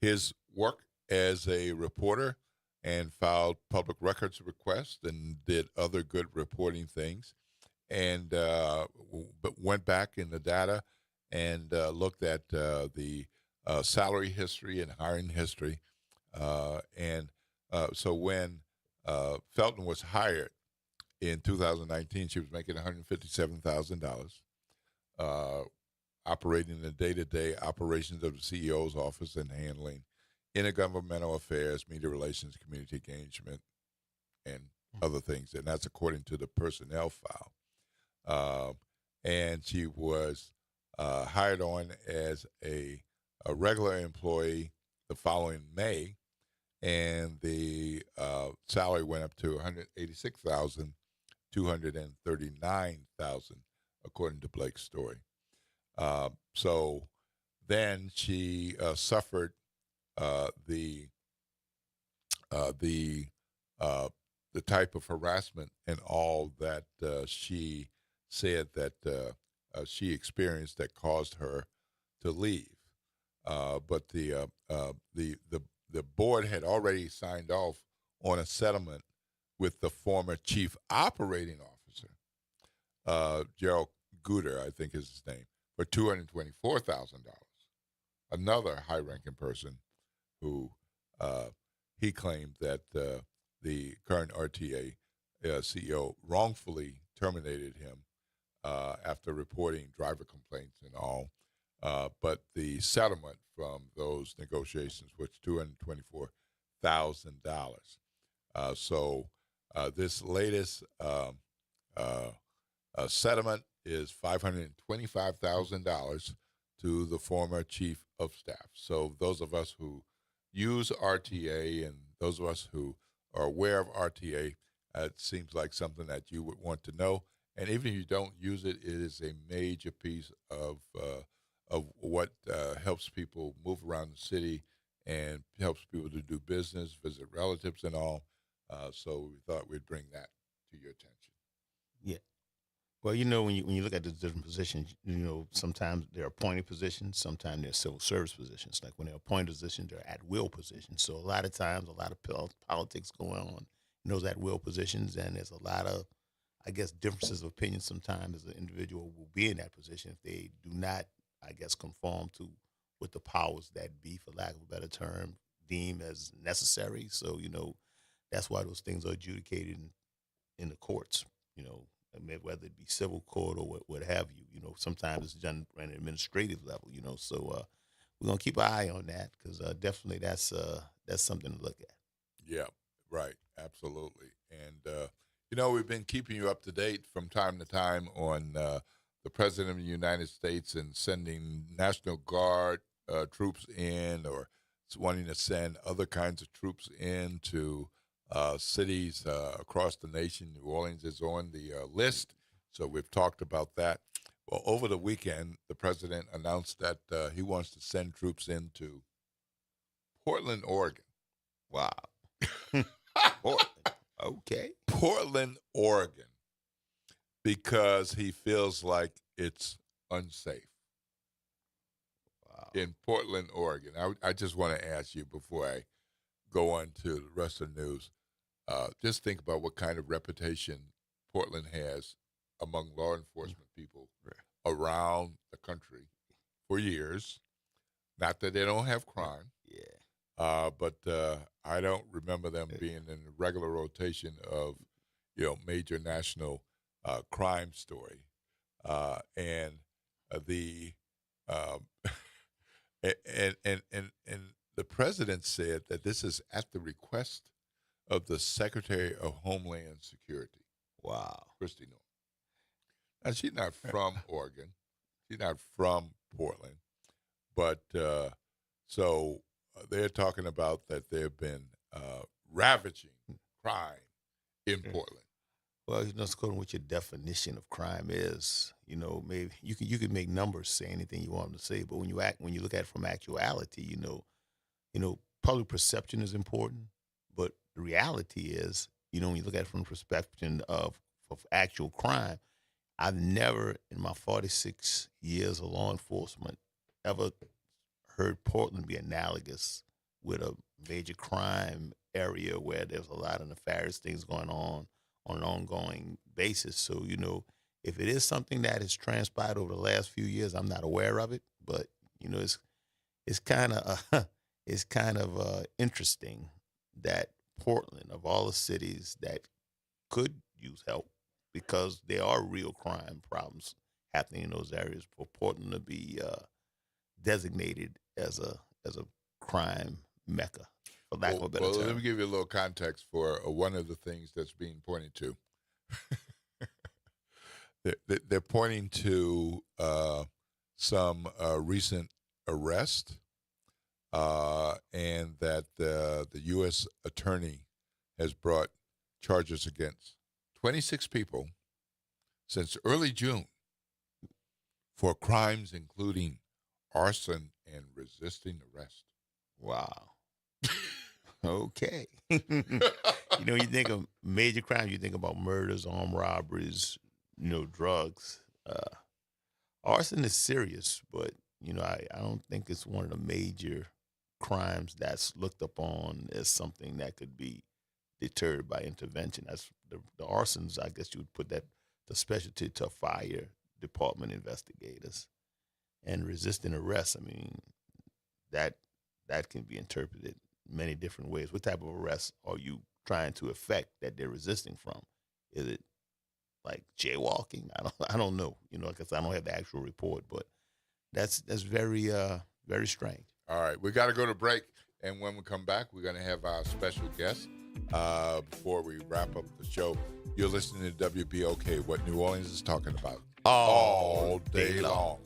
his work as a reporter and filed public records requests and did other good reporting things, and but went back in the data and looked at the salary history and hiring history, so when Felton was hired in 2019, she was making $157,000, operating the day-to-day operations of the CEO's office and handling intergovernmental affairs, media relations, community engagement, and other things. And that's according to the personnel file. And she was hired on as a regular employee the following May, and the salary went up to $186,239,000, according to Blake's story. So then she suffered the type of harassment and all that she said that she experienced that caused her to leave. But the board had already signed off on a settlement with the former chief operating officer, Gerald Guter, I think is his name, for $224,000. Another high-ranking person who he claimed that the current RTA CEO wrongfully terminated him after reporting driver complaints and all. But the settlement from those negotiations was $224,000. So this latest settlement is $525,000 to the former chief of staff. So those of us who use RTA and those of us who are aware of RTA, it seems like something that you would want to know. And even if you don't use it, it is a major piece of what helps people move around the city and helps people to do business, visit relatives, and all. So we thought we'd bring that to your attention. Yeah. Well, you know, when you look at the different positions, you know, sometimes they're appointed positions, sometimes they're civil service positions. Like when they're appointed positions, they're at-will positions. So a lot of times, a lot of politics going on in those at-will positions, and there's a lot of, I guess, differences of opinion sometimes as an individual will be in that position if they do not, I guess, conform to what the powers that be, for lack of a better term, deem as necessary. So, you know, that's why those things are adjudicated in the courts, you know, whether it be civil court or what have you. You know, sometimes it's done at an administrative level, you know. So we're going to keep an eye on that because definitely that's something to look at. Yeah, right. Absolutely. And, you know, we've been keeping you up to date from time to time on the President of the United States and sending National Guard troops in, or wanting to send other kinds of troops in to cities across the nation. New Orleans is on the list, so we've talked about that. Well, over the weekend, the president announced that he wants to send troops into Portland, Oregon. Wow. Okay. Portland, Oregon, because he feels like it's unsafe. Wow. In Portland, Oregon. I just want to ask you before I go on to the rest of the news, just think about what kind of reputation Portland has among law enforcement people around the country for years. Not that they don't have crime. Yeah. But I don't remember them being in the regular rotation of, you know, major national crime story. And the the president said that this is at the request of the Secretary of Homeland Security. Wow. Kristi Noem. Now, she's not from Oregon. She's not from Portland, but so they're talking about that there have been ravaging crime in Portland. Well, just according to what your definition of crime is, maybe you can make numbers say anything you want them to say, but when you look at it from actuality, public perception is important, but the reality is, when you look at it from the perspective of actual crime, I've never in my 46 years of law enforcement ever heard Portland be analogous with a major crime area where there's a lot of nefarious things going on an ongoing basis. So, if it is something that has transpired over the last few years, I'm not aware of it, but, it's kind of interesting that Portland, of all the cities that could use help, because there are real crime problems happening in those areas, for Portland to be designated as a crime mecca, for lack of a better term. Let me give you a little context for one of the things that's being pointed to. They're pointing to some recent arrest, and that the U.S. attorney has brought charges against 26 people since early June for crimes including arson and resisting arrest. Wow. Okay. You think of major crimes, you think about murders, armed robberies, drugs. Arson is serious, but, I don't think it's one of the major crimes that's looked upon as something that could be deterred by intervention. That's the arsons, I guess you would put that the specialty to fire department investigators. And resisting arrest, I mean, that can be interpreted many different ways. What type of arrest are you trying to effect that they're resisting from? Is it like jaywalking? I don't know. Because I don't have the actual report, but that's very very strange. All right, we got to go to break, and when we come back, we're going to have our special guest. Before we wrap up the show, you're listening to WBOK, what New Orleans is talking about all day long.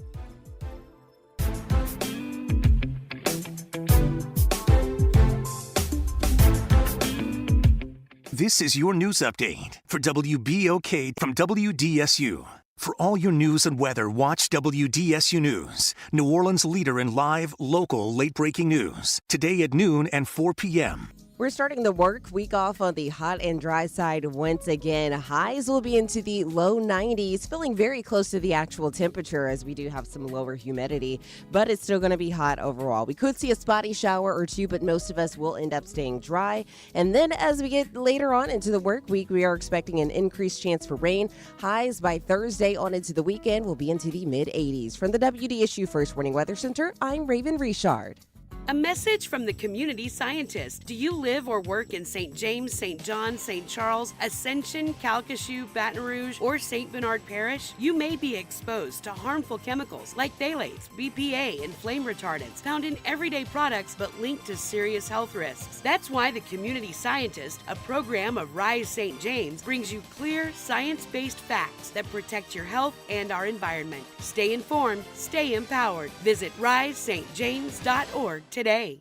This is your news update for WBOK from WDSU. For all your news and weather, watch WDSU News, New Orleans' leader in live, local, late-breaking news. Today at noon and 4 p.m. We're starting the work week off on the hot and dry side once again. Highs will be into the low 90s, feeling very close to the actual temperature as we do have some lower humidity, but it's still going to be hot overall. We could see a spotty shower or two, but most of us will end up staying dry. And then as we get later on into the work week, we are expecting an increased chance for rain. Highs by Thursday on into the weekend will be into the mid-80s. From the WDSU First Warning Weather Center, I'm Raven Richard. A message from the community scientist. Do you live or work in St. James, St. John, St. Charles, Ascension, Calcasieu, Baton Rouge, or St. Bernard Parish? You may be exposed to harmful chemicals like phthalates, BPA, and flame retardants found in everyday products but linked to serious health risks. That's why the Community Scientist, a program of Rise St. James, brings you clear, science-based facts that protect your health and our environment. Stay informed, stay empowered. Visit risestjames.org today.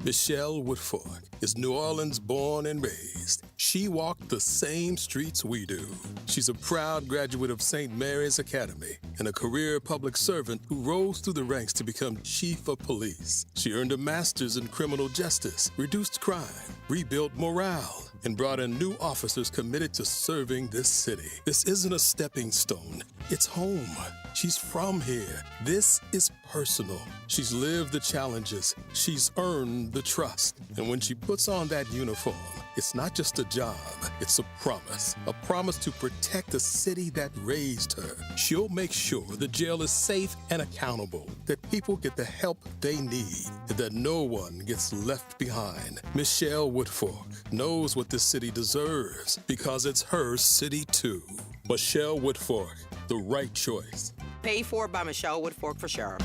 Michelle Woodfork is New Orleans born and raised. She walked the same streets we do. She's a proud graduate of St. Mary's Academy and a career public servant who rose through the ranks to become chief of police. She earned a master's in criminal justice, reduced crime, rebuilt morale, and brought in new officers committed to serving this city. This isn't a stepping stone. It's home. She's from here. This is personal. She's lived the challenges. She's earned the trust. And when she puts on that uniform, it's not just a job, it's a promise to protect the city that raised her. She'll make sure the jail is safe and accountable, that people get the help they need, and that no one gets left behind. Michelle Woodfork knows what this city deserves because it's her city too. Michelle Woodfork, the right choice. Paid for by Michelle Woodfork for sure.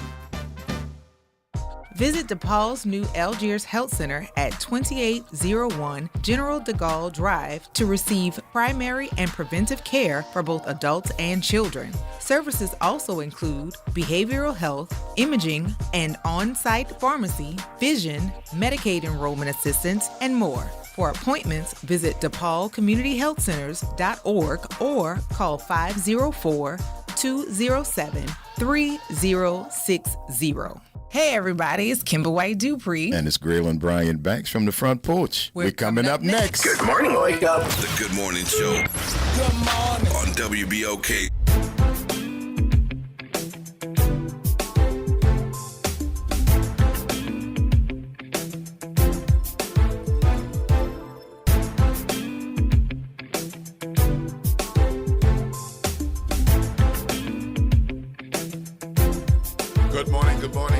Visit DePaul's new Algiers Health Center at 2801 General de Gaulle Drive to receive primary and preventive care for both adults and children. Services also include behavioral health, imaging, and on-site pharmacy, vision, Medicaid enrollment assistance, and more. For appointments, visit DePaulCommunityHealthCenters.org or call 504-207-3060. Hey everybody, it's Kimber White Dupree. And it's Graylin Brian Banks from the front porch. We're coming up next. Good morning, Wake Up. The Good Morning Show. Good morning. On WBOK.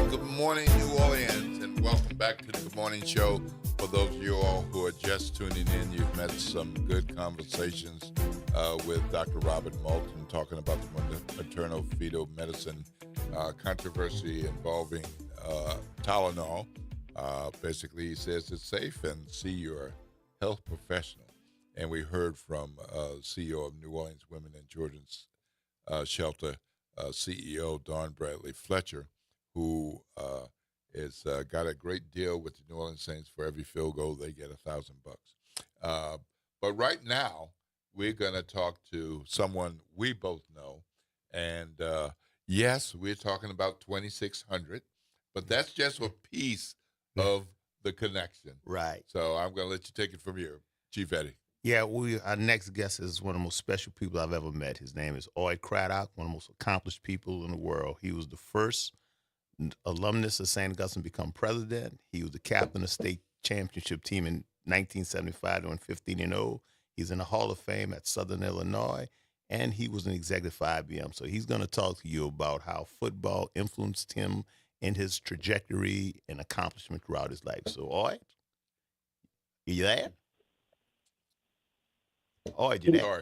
Good morning, New Orleans, and welcome back to the Good Morning Show. For those of you all who are just tuning in, you've met some good conversations with Dr. Robert Moulton talking about the maternal fetal medicine controversy involving Tylenol. Basically, he says it's safe and see your health professional. And we heard from CEO of New Orleans Women and Children's Shelter, CEO Dawn Bradley Fletcher, who is got a great deal with the New Orleans Saints. For every field goal, they get $1,000. But right now, we're going to talk to someone we both know. And yes, we're talking about 2600, but that's just a piece of the connection. Right. So I'm going to let you take it from here, Chief Eddie. Yeah, our next guest is one of the most special people I've ever met. His name is Oyd Craddock, one of the most accomplished people in the world. He was the first alumnus of St. Augustine to become president. He was the captain of the state championship team in 1975, doing 15-0. He's in the Hall of Fame at Southern Illinois, and he was an executive for IBM. So he's going to talk to you about how football influenced him in his trajectory and accomplishment throughout his life. So, Oyd, you there? Oyd, you there?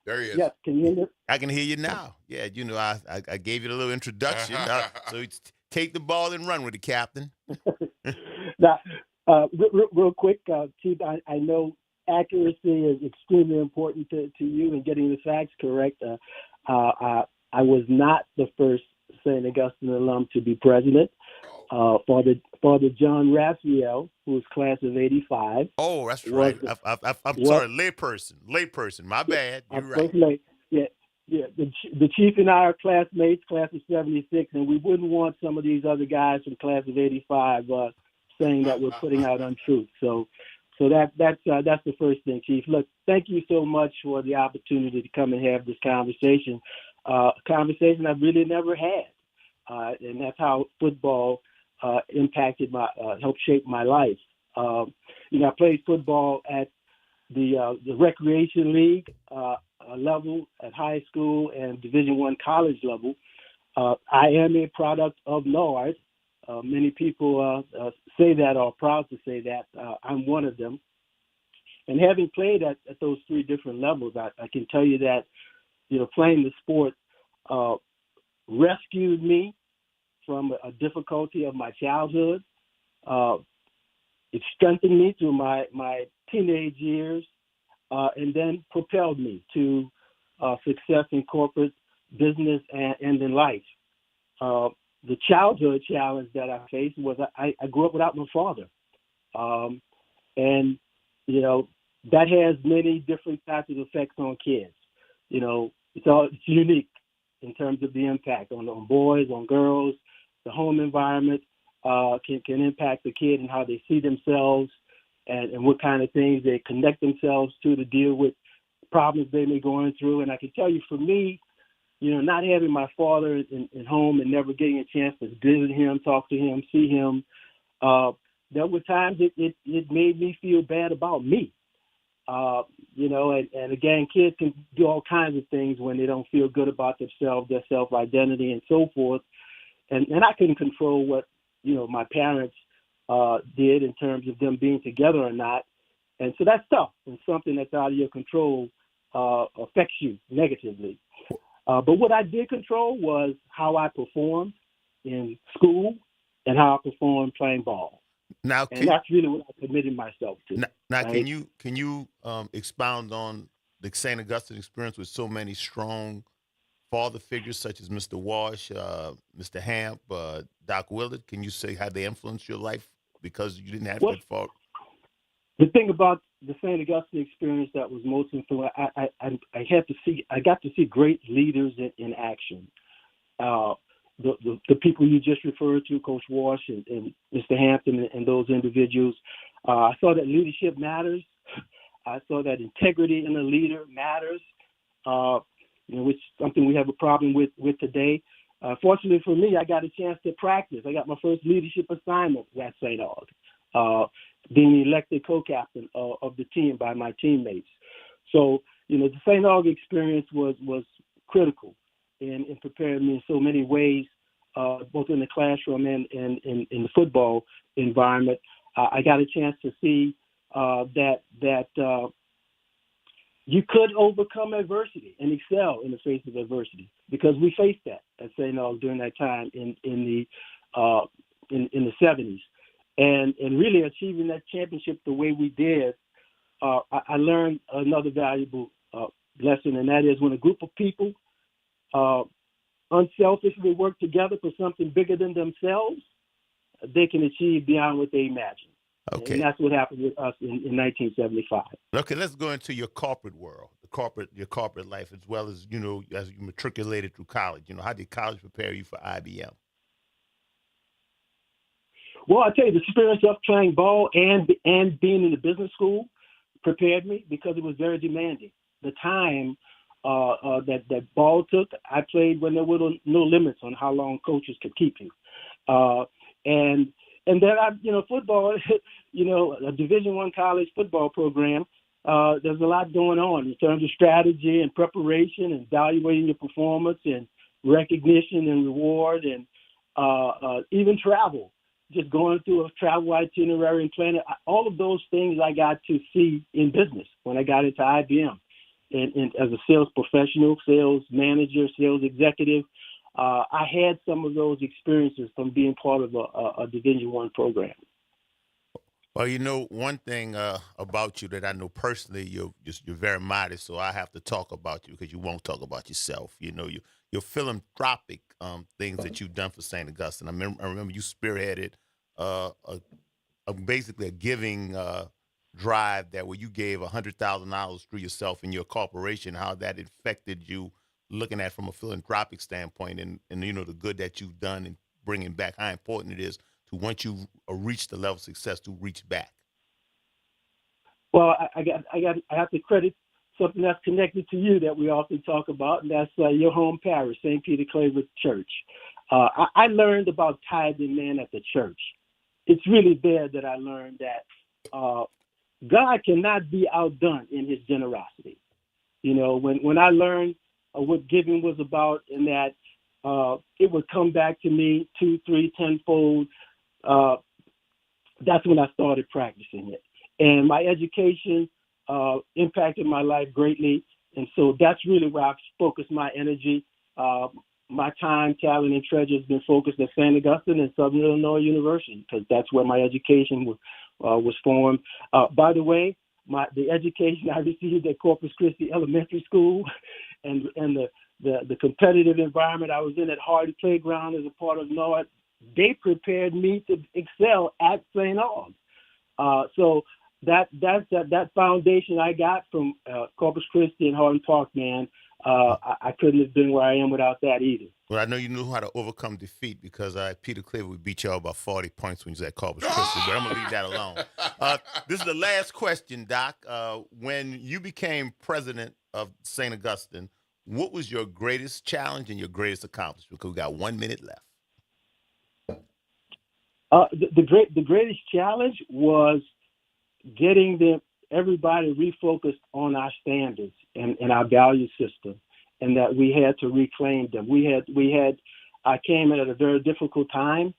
There he is. Yes, can you hear me? I can hear you now. Yeah, you know, I gave you a little introduction. So take the ball and run with it, Captain. Now, real quick, Chief, I know accuracy is extremely important to you in getting the facts correct. I was not the first St. Augustine alum to be president. Father John Raphael, who was class of '85. Oh, that's right. I'm sorry, layperson. My bad. You're right. Yeah. The chief and I are classmates, class of '76, and we wouldn't want some of these other guys from class of '85 saying that we're putting out untruth. So that's the first thing, Chief. Look, thank you so much for the opportunity to come and have this conversation. A conversation I've really never had, and that's how football impacted helped shape my life. I played football at the recreation league level at high school and Division I college level. I am a product of NORD. Many people say that or are proud to say that. I'm one of them. And having played at those three different levels, I can tell you that, playing the sport rescued me from a difficulty of my childhood. It strengthened me through my teenage years, and then propelled me to success in corporate business and in life. The childhood challenge that I faced was I grew up without my father. And, that has many different types of effects on kids. It's unique in terms of the impact on boys, on girls. The home environment can impact the kid and how they see themselves and what kind of things they connect themselves to deal with problems they may be going through. And I can tell you, for me, not having my father in home and never getting a chance to visit him, talk to him, see him, there were times it made me feel bad about me. And again, kids can do all kinds of things when they don't feel good about themselves, their self-identity and so forth. And I couldn't control what, my parents did in terms of them being together or not. And so that's tough. And something that's out of your control affects you negatively. But what I did control was how I performed in school and how I performed playing ball. Now, And that's really what I committed myself to. Now, right? can you expound on the St. Augustine experience with so many strong father figures such as Mr. Walsh, Mr. Hamp, Doc Willard? Can you say how they influenced your life because you didn't have that father? The thing about the St. Augustine experience that was most influential, I got to see great leaders in action. The people you just referred to, Coach Walsh and Mr. Hampton and those individuals, I saw that leadership matters. I saw that integrity in a leader matters, which is something we have a problem with today. Fortunately for me, I got a chance to practice. I got my first leadership assignment at St. Aug, being the elected co-captain of the team by my teammates. So, the St. Aug experience was critical in preparing me in so many ways, both in the classroom and in the football environment. I got a chance to see that you could overcome adversity and excel in the face of adversity, because we faced that at St. Aug during that time in the 70s, and really achieving that championship the way we did. I learned another valuable lesson, and that is when a group of people unselfishly work together for something bigger than themselves, they can achieve beyond what they imagine. Okay. And that's what happened with us in 1975. Okay, let's go into your corporate world, your corporate life, as well as, as you matriculated through college. How did college prepare you for IBM? Well, I tell you, the experience of playing ball and being in the business school prepared me, because it was very demanding. The time that ball took, I played when there were no limits on how long coaches could keep you. And then football, a Division I college football program, there's a lot going on in terms of strategy and preparation and evaluating your performance and recognition and reward, and even travel, just going through a travel itinerary and planning. All of those things I got to see in business when I got into IBM. And as a sales professional, sales manager, sales executive, I had some of those experiences from being part of a Division I program. Well, one thing about you that I know personally, you're very modest, so I have to talk about you because you won't talk about yourself. Your philanthropic things that you've done for St. Augustine. I remember you spearheaded basically a giving drive where you gave $100,000 through yourself and your corporation, how that affected you, looking at from a philanthropic standpoint, and the good that you've done and bringing back, how important it is to, once you reach the level of success, to reach back. Well, I have to credit something that's connected to you that we often talk about, and that's your home parish, St. Peter Claver Church. I learned about tithing man at the church. It's really there that I learned that God cannot be outdone in his generosity. When I learned what giving was about, and that it would come back to me 2, 3, 10-fold, that's when I started practicing it. And my education impacted my life greatly, and so that's really where I've focused my energy. My time, talent, and treasure has been focused at St. Augustine and Southern Illinois University, because that's where my education was formed. By the way, the education I received at Corpus Christi Elementary School and the competitive environment I was in at Hardy Playground as a part of NOAA, they prepared me to excel at St. Aug. So that foundation I got from Corpus Christi and Hardy Park, man, I couldn't have been where I am without that either. Well, I know you knew how to overcome defeat, because Peter Claver would beat y'all by 40 points when you was at Corpus Christi, but I'm going to leave that alone. This is the last question, Doc. When you became president of St. Augustine, what was your greatest challenge and your greatest accomplishment? Because we got 1 minute left. The greatest challenge was getting everybody refocused on our standards and our value system, and that we had to reclaim them. I came in at a very difficult time,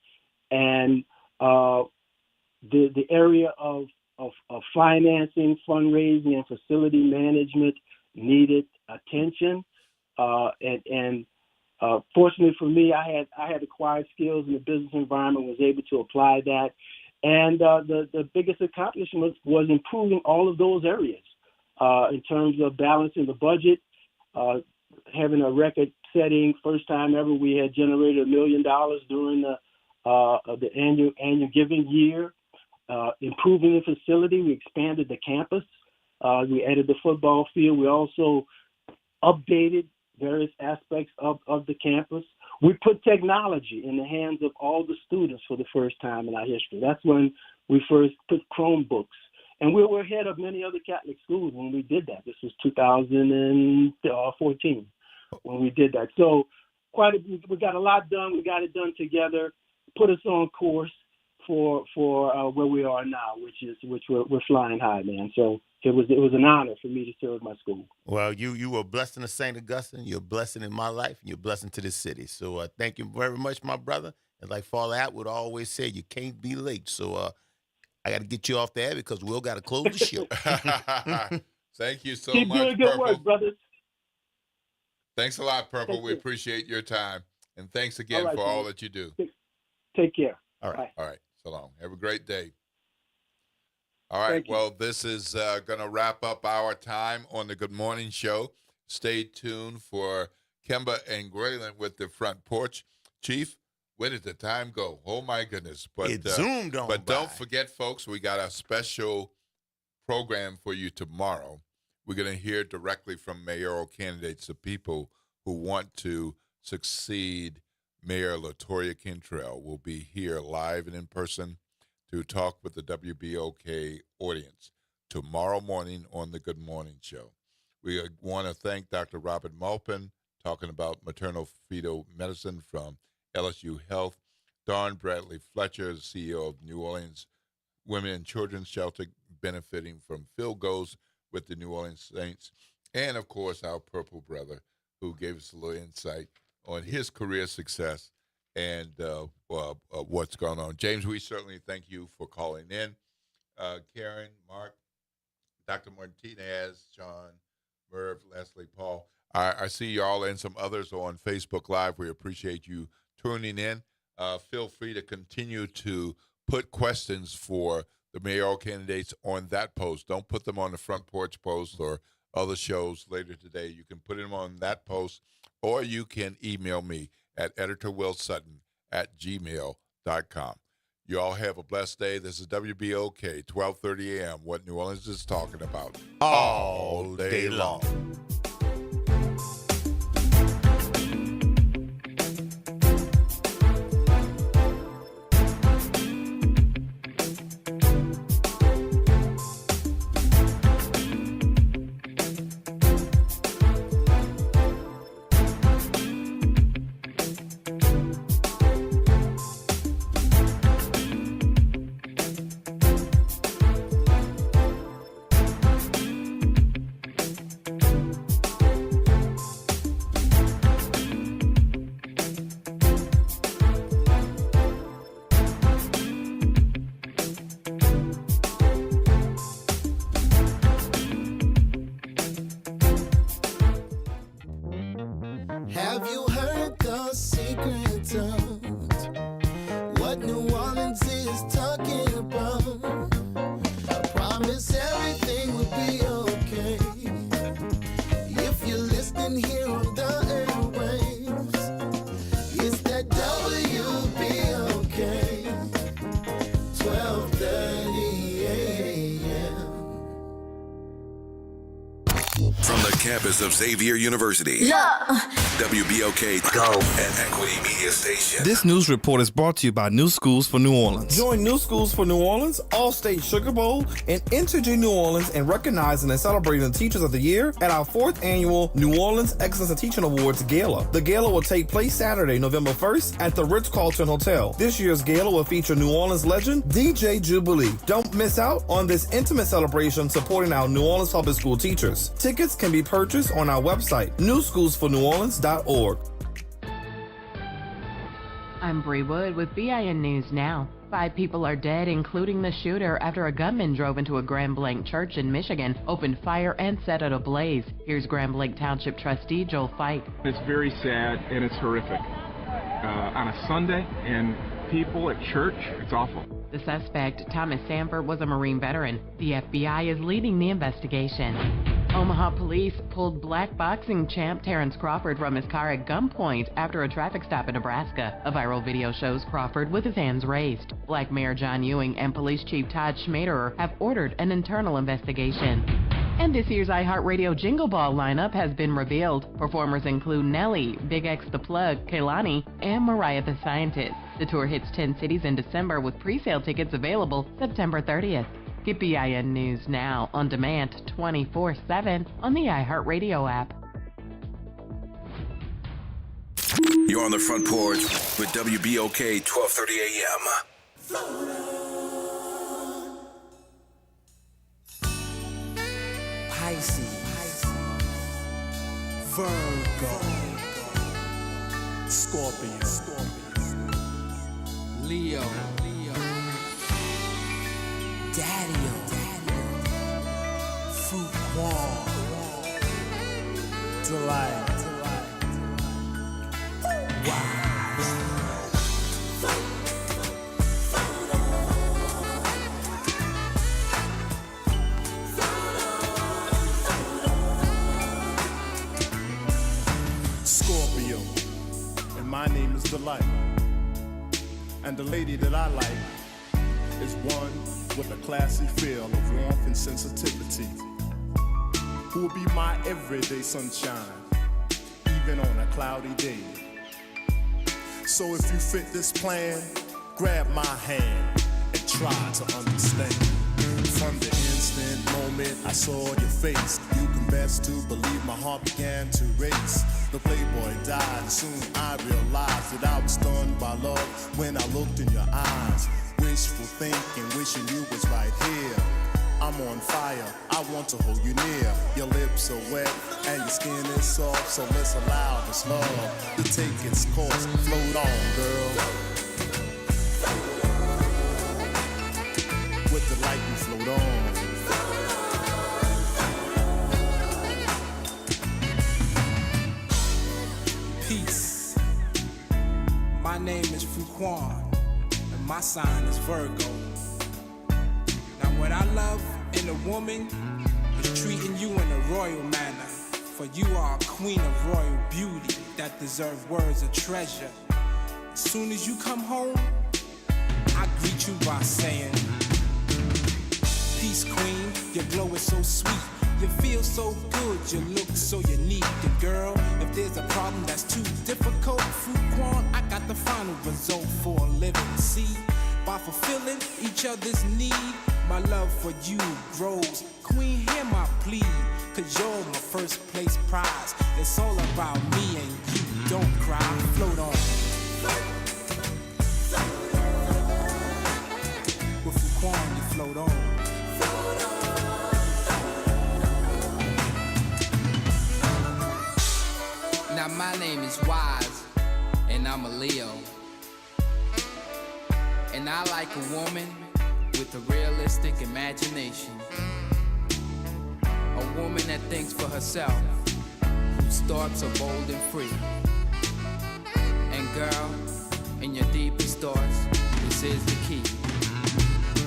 and the area of financing, fundraising, and facility management needed attention. And Fortunately for me, I had acquired skills in the business environment, was able to apply that. And the biggest accomplishment was improving all of those areas in terms of balancing the budget, having a record-setting first time ever. We had generated $1 million during the annual giving year. Improving the facility, we expanded the campus. We added the football field. We also updated various aspects of the campus. We put technology in the hands of all the students for the first time in our history. That's when we first put Chromebooks. And we were ahead of many other Catholic schools when we did that. This was 2014 when we did that. So we got a lot done. We got it done together, put us on course for where we are now, which we're flying high, man. So it was an honor for me to serve my school. Well, you were a blessing to St. Augustine. You're a blessing in my life, and you're a blessing to this city. So thank you very much, my brother. And like Father Atwood always said, you can't be late. So I got to get you off the air because Will got to close the show. Thank you so Keep much, doing good Purple. work, brothers. Thanks a lot, Purple. Thank We you. appreciate your time. And thanks again All right, for all man. that you do. Take care. All right. All right. So long. Have a great day. All right. Thank you. Well, this is going to wrap up our time on the Good Morning Show. Stay tuned for Kemba and Graylin with the Front Porch. Chief, where did the time go? Oh, my goodness. But It zoomed on But by. don't forget, folks, we got a special program for you tomorrow. We're going to hear directly from mayoral candidates, the people who want to succeed Mayor LaToya Cantrell. Will be here live and in person to talk with the WBOK audience tomorrow morning on the Good Morning Show. We want to thank Dr. Robert Maupin, talking about maternal fetal medicine from LSU Health, Dawn Bradley Fletcher, the CEO of New Orleans Women and Children's Shelter, benefiting from field goals with the New Orleans Saints, and, of course, our Purple brother, who gave us a little insight on his career success and what's going on. James, we certainly thank you for calling in. Karen, Mark, Dr. Martinez, Sean, Merv, Leslie, Paul. I see you all and some others on Facebook Live. We appreciate you tuning in. Feel free to continue to put questions for the mayoral candidates on that post. Don't put them on the Front Porch post or other shows later today. You can put them on that post, or you can email me at editorwillsutton@gmail.com. You all have a blessed day. This is WBOK, 1230 a.m., what New Orleans is talking about all day long. Have you heard the secret of what New Orleans is talking about? I promise everything will be okay if you're listening here on the airwaves. It's that WBOK 1230 a.m. From the campus of Xavier University, WBOK Go and Equity Media Station. This news report is brought to you by New Schools for New Orleans. Join New Schools for New Orleans, All-State Sugar Bowl, and Integer New Orleans in recognizing and celebrating the Teachers of the Year at our 4th annual New Orleans Excellence in Teaching Awards Gala. The gala will take place Saturday, November 1st at the Ritz-Carlton Hotel. This year's gala will feature New Orleans legend DJ Jubilee. Don't miss out on this intimate celebration supporting our New Orleans public school teachers. Tickets can be purchased on our website, newschoolsforneworleans.org. I'm Bree Wood with BIN News Now. 5 people are dead, including the shooter, after a gunman drove into a Grand Blanc church in Michigan, opened fire, and set it ablaze. Here's Grand Blanc Township trustee Joel Fite. It's very sad and it's horrific. On a Sunday, and people at church, it's awful. The suspect, Thomas Sanford, was a Marine veteran. The FBI is leading the investigation. Omaha police pulled black boxing champ Terrence Crawford from his car at gunpoint after a traffic stop in Nebraska. A viral video shows Crawford with his hands raised. Black Mayor John Ewing and Police Chief Todd Schmaderer have ordered an internal investigation. And this year's iHeartRadio Jingle Ball lineup has been revealed. Performers include Nelly, Big X the Plug, Kehlani, and Mariah the Scientist. The tour hits 10 cities in December with pre-sale tickets available September 30th. Get BIN News Now on demand 24/7 on the iHeartRadio app. You're on the front porch with WBOK 1230 AM. Pisces, Virgo, Scorpio, Leo, Daddy-o, Fuquan, Delight, Scorpio, and my name is Delight. And the lady that I like is one with a classy feel of warmth and sensitivity, who will be my everyday sunshine, even on a cloudy day. So if you fit this plan, grab my hand and try to understand. From the instant moment I saw your face, you can best to believe my heart began to race. The playboy died, and soon I realized that I was stunned by love when I looked in your eyes. Wishful thinking, wishing you was right here. I'm on fire, I want to hold you near. Your lips are wet and your skin is soft, so let's allow this love to take its course. Float on, girl. With the light you float on. Peace. My name is Fuquan, and my sign is Virgo. Now what I love in a woman is treating you in a royal manner, for you are a queen of royal beauty that deserve words of treasure. As soon as you come home, I greet you by saying, peace, queen, your glow is so sweet. You feel so good, you look so unique. And girl, if there's a problem that's too difficult, Fuquan, I got the final result for a living. See, by fulfilling each other's need, my love for you grows. Queen, hear my plea, cause you're my first place prize. It's all about me and you, don't cry, float on. With Fuquan, you float on. Now my name is Wise, and I'm a Leo. And I like a woman with a realistic imagination. A woman that thinks for herself, whose thoughts are bold and free. And girl, in your deepest thoughts, this is the key.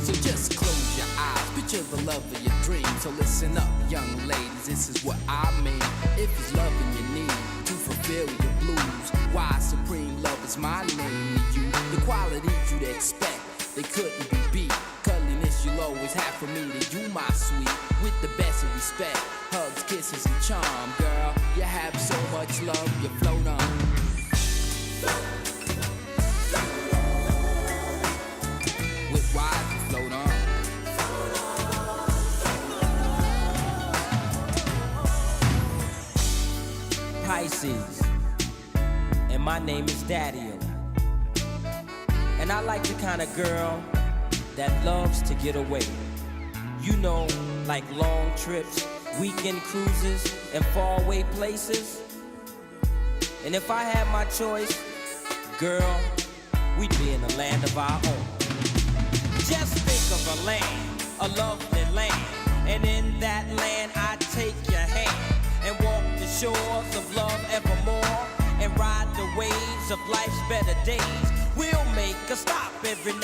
So just close your eyes, picture the love of your dreams. So listen up, young ladies, this is what I mean. If it's loving you need to fulfill your blues, why supreme love is my name to you. The qualities you'd expect, they couldn't be beat. Cuddliness you'll always have for me, to you my sweet. With the best of respect, hugs, kisses, and charm. Girl, you have so much love, you float on. With Wise, you float on. Pisces, and my name is Daddy-o. And I like the kind of girl that loves to get away. You know, like long trips, weekend cruises, and faraway places. And if I had my choice, girl, we'd be in a land of our own. Just think of a land, a lovely land, and in that land I take your hand and walk the shores of love evermore and ride the waves of life's better days. We'll make a stop every now